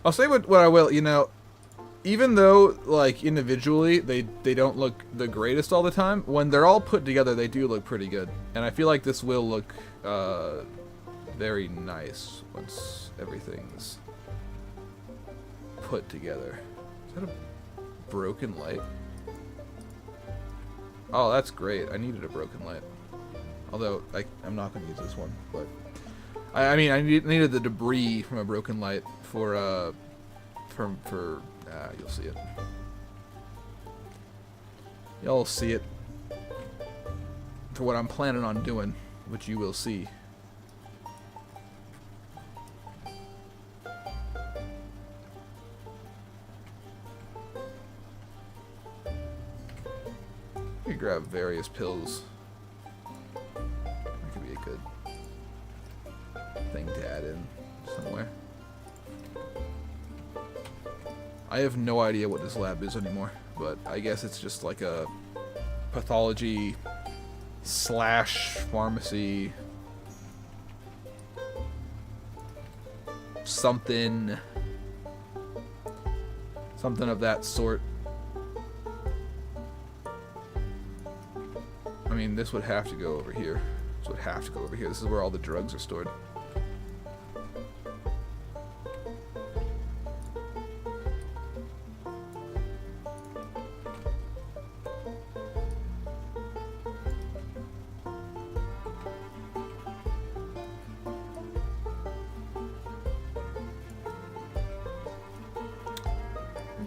A: I'll say what I will, you know, even though, like, individually they don't look the greatest all the time, when they're all put together they do look pretty good. And I feel like this will look very nice once everything's put together. Is that a broken light? Oh, that's great. I needed a broken light. Although, I'm not going to use this one, but... I mean, I needed the debris from a broken light for you'll see it. Y'all see it. For what I'm planning on doing, which you will see. You grab various pills. That could be a good thing to add in somewhere. I have no idea what this lab is anymore, but I guess it's just like a pathology / pharmacy something of that sort. I mean, this would have to go over here. This would have to go over here. This is where all the drugs are stored.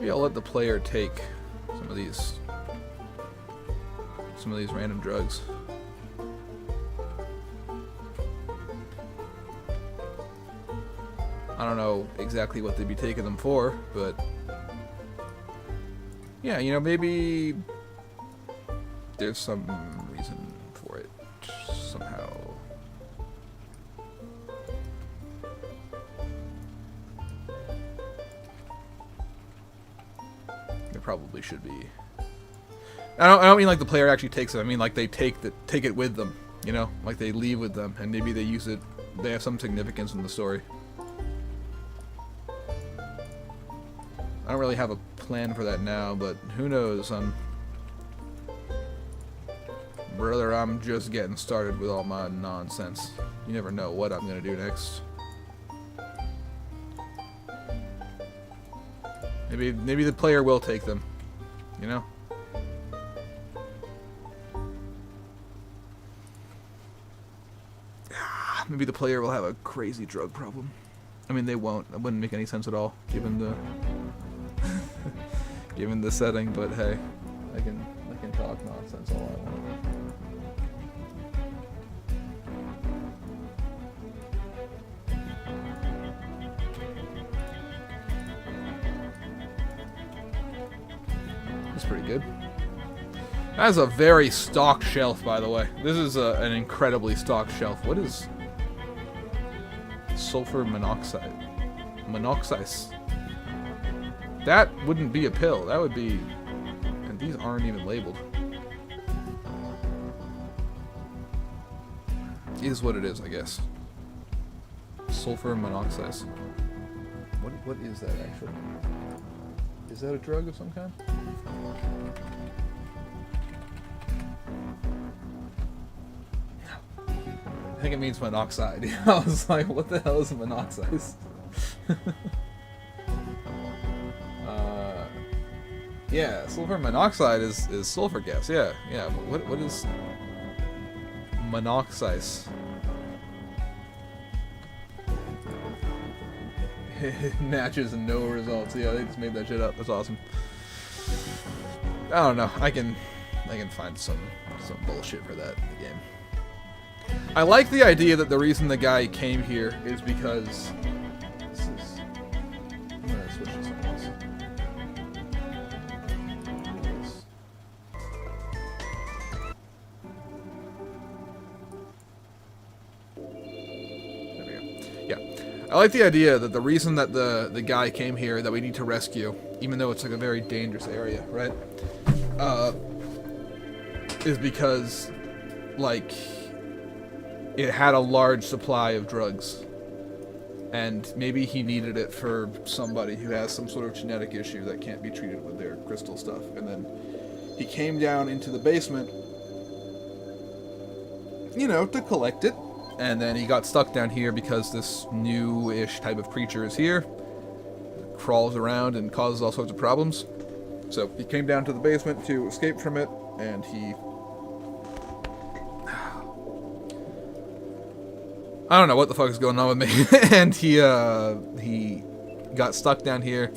A: Maybe I'll let the player take some of these random drugs. I don't know exactly what they'd be taking them for, but yeah, you know, maybe there's some reason for it somehow. There probably should be. I don't mean like the player actually takes it. I mean like they take it with them, you know, like they leave with them, and maybe they use it. They have some significance in the story. I don't really have a plan for that now, but who knows? Brother, I'm just getting started with all my nonsense. You never know what I'm gonna do next. Maybe the player will take them, you know? Maybe the player will have a crazy drug problem. I mean, they won't. That wouldn't make any sense at all, given the given the setting. But hey, I can talk nonsense all I want. That's pretty good. That is a very stocked shelf, by the way. This is an incredibly stocked shelf. What is sulfur monoxide? Monoxide. That wouldn't be a pill. That would be... And these aren't even labeled. Is what it is, I guess. Sulfur monoxide. What is that, actually? Is that a drug of some kind? I think it means monoxide. I was like, what the hell is monoxide? Yeah, sulfur monoxide is sulfur gas. Yeah, but what is monoxide? Matches and no results. Yeah, they just made that shit up. That's awesome. I don't know. I can find some bullshit for that in the game. I like the idea that the reason the guy came here is because this is. I'm gonna switch to something else. There we go. Yeah, I like the idea that the reason that the guy came here that we need to rescue, even though it's like a very dangerous area, right? Is because like. It had a large supply of drugs, and maybe he needed it for somebody who has some sort of genetic issue that can't be treated with their crystal stuff. And then he came down into the basement, you know, to collect it. And then he got stuck down here because this new-ish type of creature is here, crawls around and causes all sorts of problems. So he came down to the basement to escape from it, and he... I don't know what the fuck is going on with me. And he got stuck down here,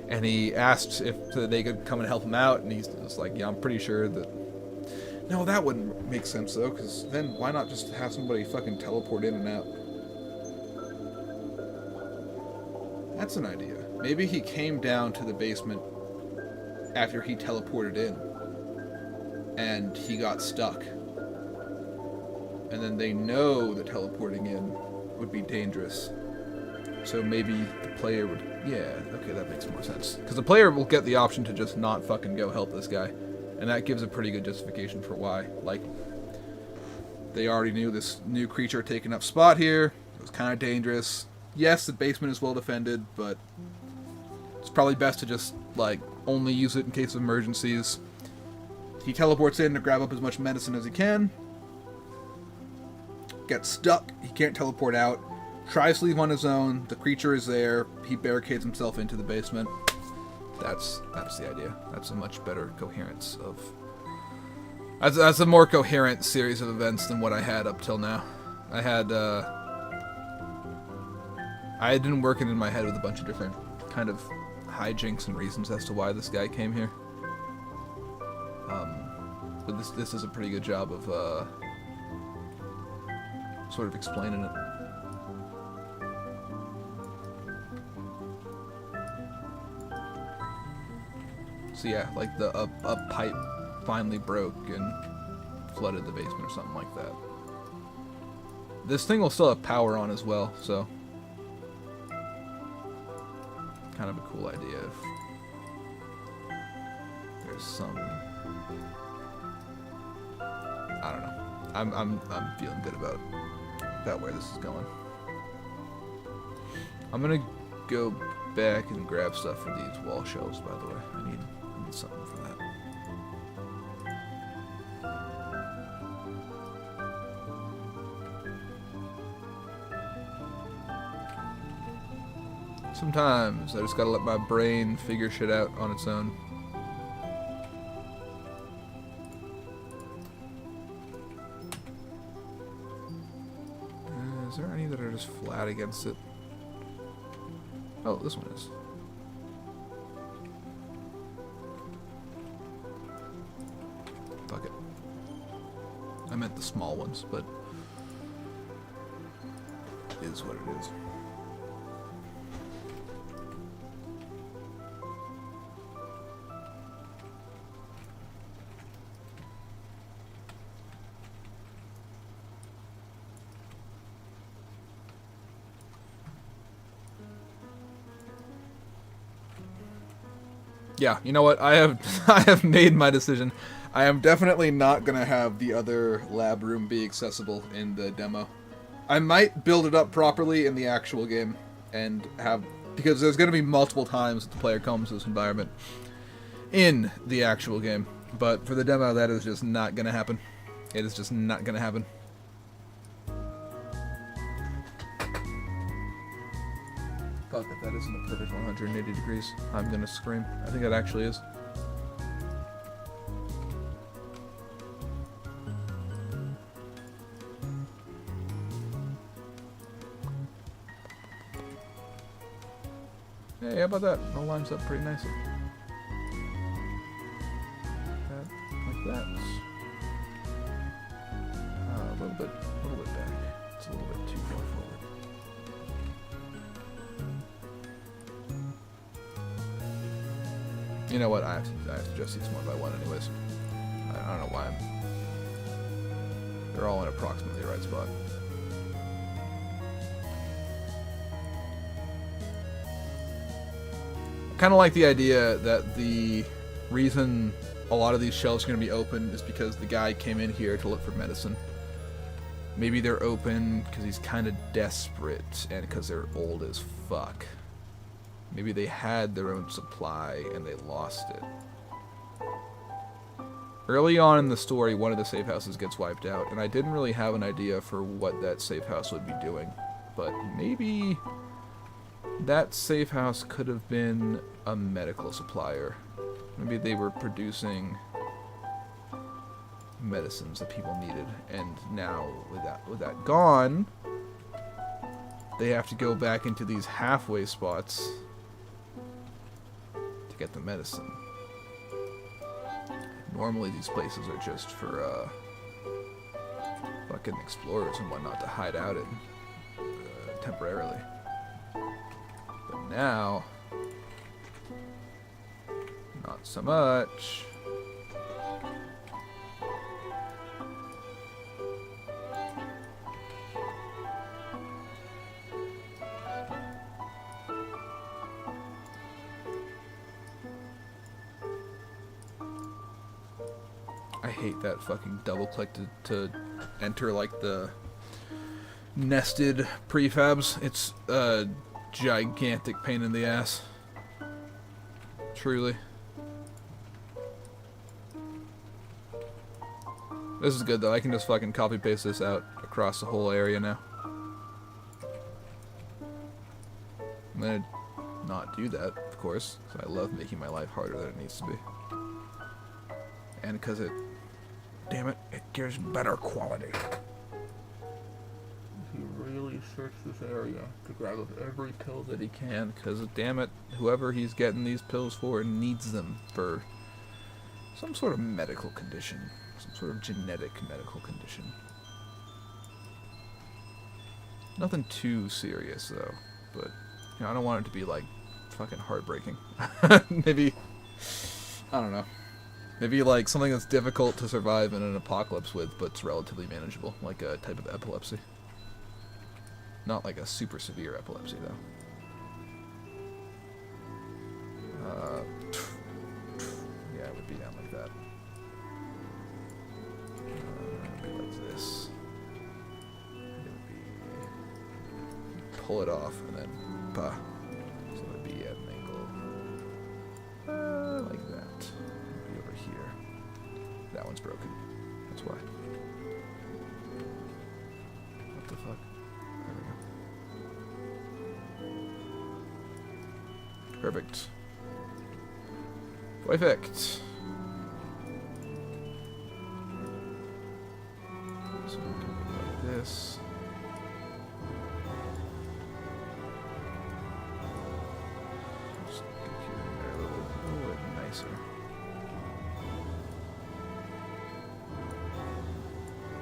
A: and he asked if they could come and help him out, and he's just like, yeah, I'm pretty sure that... No, that wouldn't make sense, though, because then why not just have somebody fucking teleport in and out? That's an idea. Maybe he came down to the basement after he teleported in, and he got stuck. And then they know that teleporting in would be dangerous. So maybe the player would... Yeah, okay, that makes more sense. Because the player will get the option to just not fucking go help this guy. And that gives a pretty good justification for why. Like, they already knew this new creature taking up spot here. It was kind of dangerous. Yes, the basement is well defended, but it's probably best to just, like, only use it in case of emergencies. He teleports in to grab up as much medicine as he can. Gets stuck. He can't teleport out. Tries to leave on his own. The creature is there. He barricades himself into the basement. That's the idea. That's a much better coherence of... That's a more coherent series of events than what I had up till now. I had been working in my head with a bunch of different kind of hijinks and reasons as to why this guy came here. But this is a pretty good job of sort of explaining it. So yeah, like a pipe finally broke and flooded the basement or something like that. This thing will still have power on as well, so kind of a cool idea if there's some, I don't know. I'm feeling good about where this is going. I'm gonna go back and grab stuff for these wall shelves, by the way. I need something for that. Sometimes I just gotta let my brain figure shit out on its own. Is there any that are just flat against it? Oh, this one is. Fuck it. I meant the small ones, but it is what it is. Yeah, you know what? I have made my decision. I am definitely not gonna have the other lab room be accessible in the demo. I might build it up properly in the actual game and have, because there's gonna be multiple times that the player comes to this environment in the actual game. But for the demo, that is just not gonna happen. It is just not gonna happen. Fuck, if that isn't a perfect 180 degrees, I'm gonna scream. I think it actually is. Hey, how about that? It all lines up pretty nicely. Like that. A little bit back. It's a little bit too far forward. You know what? I have to adjust these one by one anyways. I don't know why they're all in approximately the right spot. I kind of like the idea that the reason a lot of these shelves are going to be open is because the guy came in here to look for medicine. Maybe they're open because he's kind of desperate and because they're old as fuck. Maybe they had their own supply and they lost it. Early on in the story, one of the safe houses gets wiped out, and I didn't really have an idea for what that safe house would be doing. But maybe that safe house could have been a medical supplier. Maybe they were producing medicines that people needed, and now with that gone, they have to go back into these halfway spots to get the medicine. Normally these places are just for fucking explorers and whatnot to hide out in temporarily. But now, not so much. I hate that fucking double click to enter like the nested prefabs. It's a gigantic pain in the ass. Truly. This is good though. I can just fucking copy paste this out across the whole area now. I'm gonna not do that, of course, because I love making my life harder than it needs to be. And because it, damn it, it gives better quality. If you really search this area to grab up every pill that he can, because damn it, whoever he's getting these pills for needs them for some sort of medical condition. Some sort of genetic medical condition. Nothing too serious, though. But, you know, I don't want it to be, like, fucking heartbreaking. Maybe, I don't know. Maybe, like, something that's difficult to survive in an apocalypse with, but it's relatively manageable. Like a type of epilepsy. Not like a super severe epilepsy, though. Yeah, it would be down like that. It'd be like this. It would be... pull it off, and then... bah. So it would be at an angle... like that. It would be over here. That one's broken. That's why. What the fuck? There we go. Perfect. Perfect. So we can go like this. Just get here and there a little bit nicer.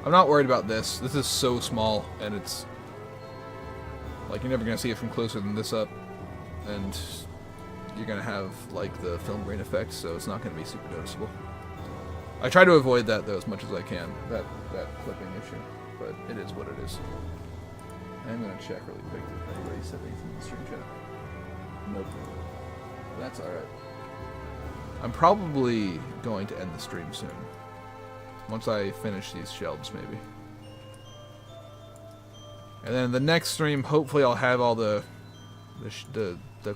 A: I'm not worried about this. This is so small, and it's like you're never gonna see it from closer than this up, and you're gonna have like the film grain effect, so it's not gonna be super noticeable. I try to avoid that though as much as I can, that clipping issue, but it is what it is. I'm gonna check really quick if anybody said anything in the stream chat. Nope. That's alright. I'm probably going to end the stream soon. Once I finish these shelves, maybe. And then the next stream, hopefully I'll have all the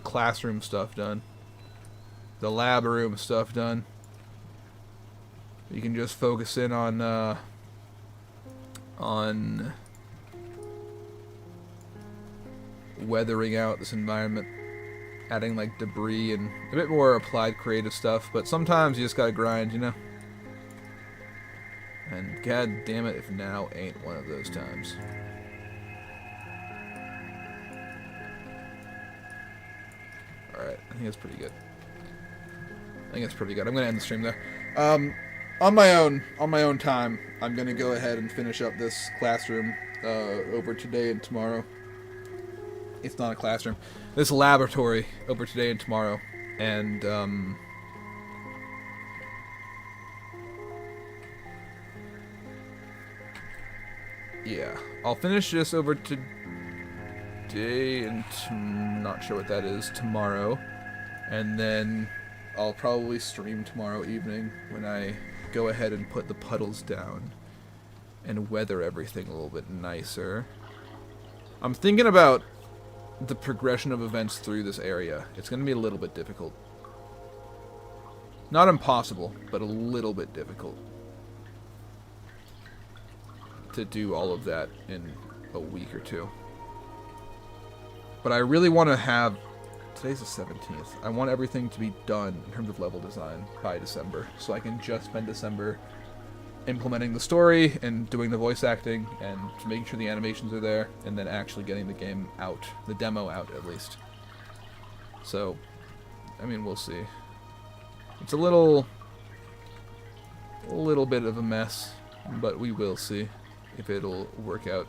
A: classroom stuff done. The lab room stuff done. You can just focus in on weathering out this environment. Adding like debris and a bit more applied creative stuff, but sometimes you just gotta grind, you know? And god damn it if now ain't one of those times. Alright, I think that's pretty good. I'm gonna end the stream there. On my own time, I'm gonna go ahead and finish up this classroom over today and tomorrow. It's not a classroom. This laboratory over today and tomorrow. And yeah, I'll finish this over today and not sure what that is, tomorrow. And then I'll probably stream tomorrow evening when I go ahead and put the puddles down and weather everything a little bit nicer. I'm thinking about the progression of events through this area. It's going to be a little bit difficult. Not impossible, but a little bit difficult to do all of that in a week or two. But I really want to have... Today's the 17th. I want everything to be done in terms of level design by December, so I can just spend December implementing the story and doing the voice acting and making sure the animations are there, and then actually getting the game out, the demo out at least. So, I mean, we'll see. It's a little bit of a mess, but we will see if it'll work out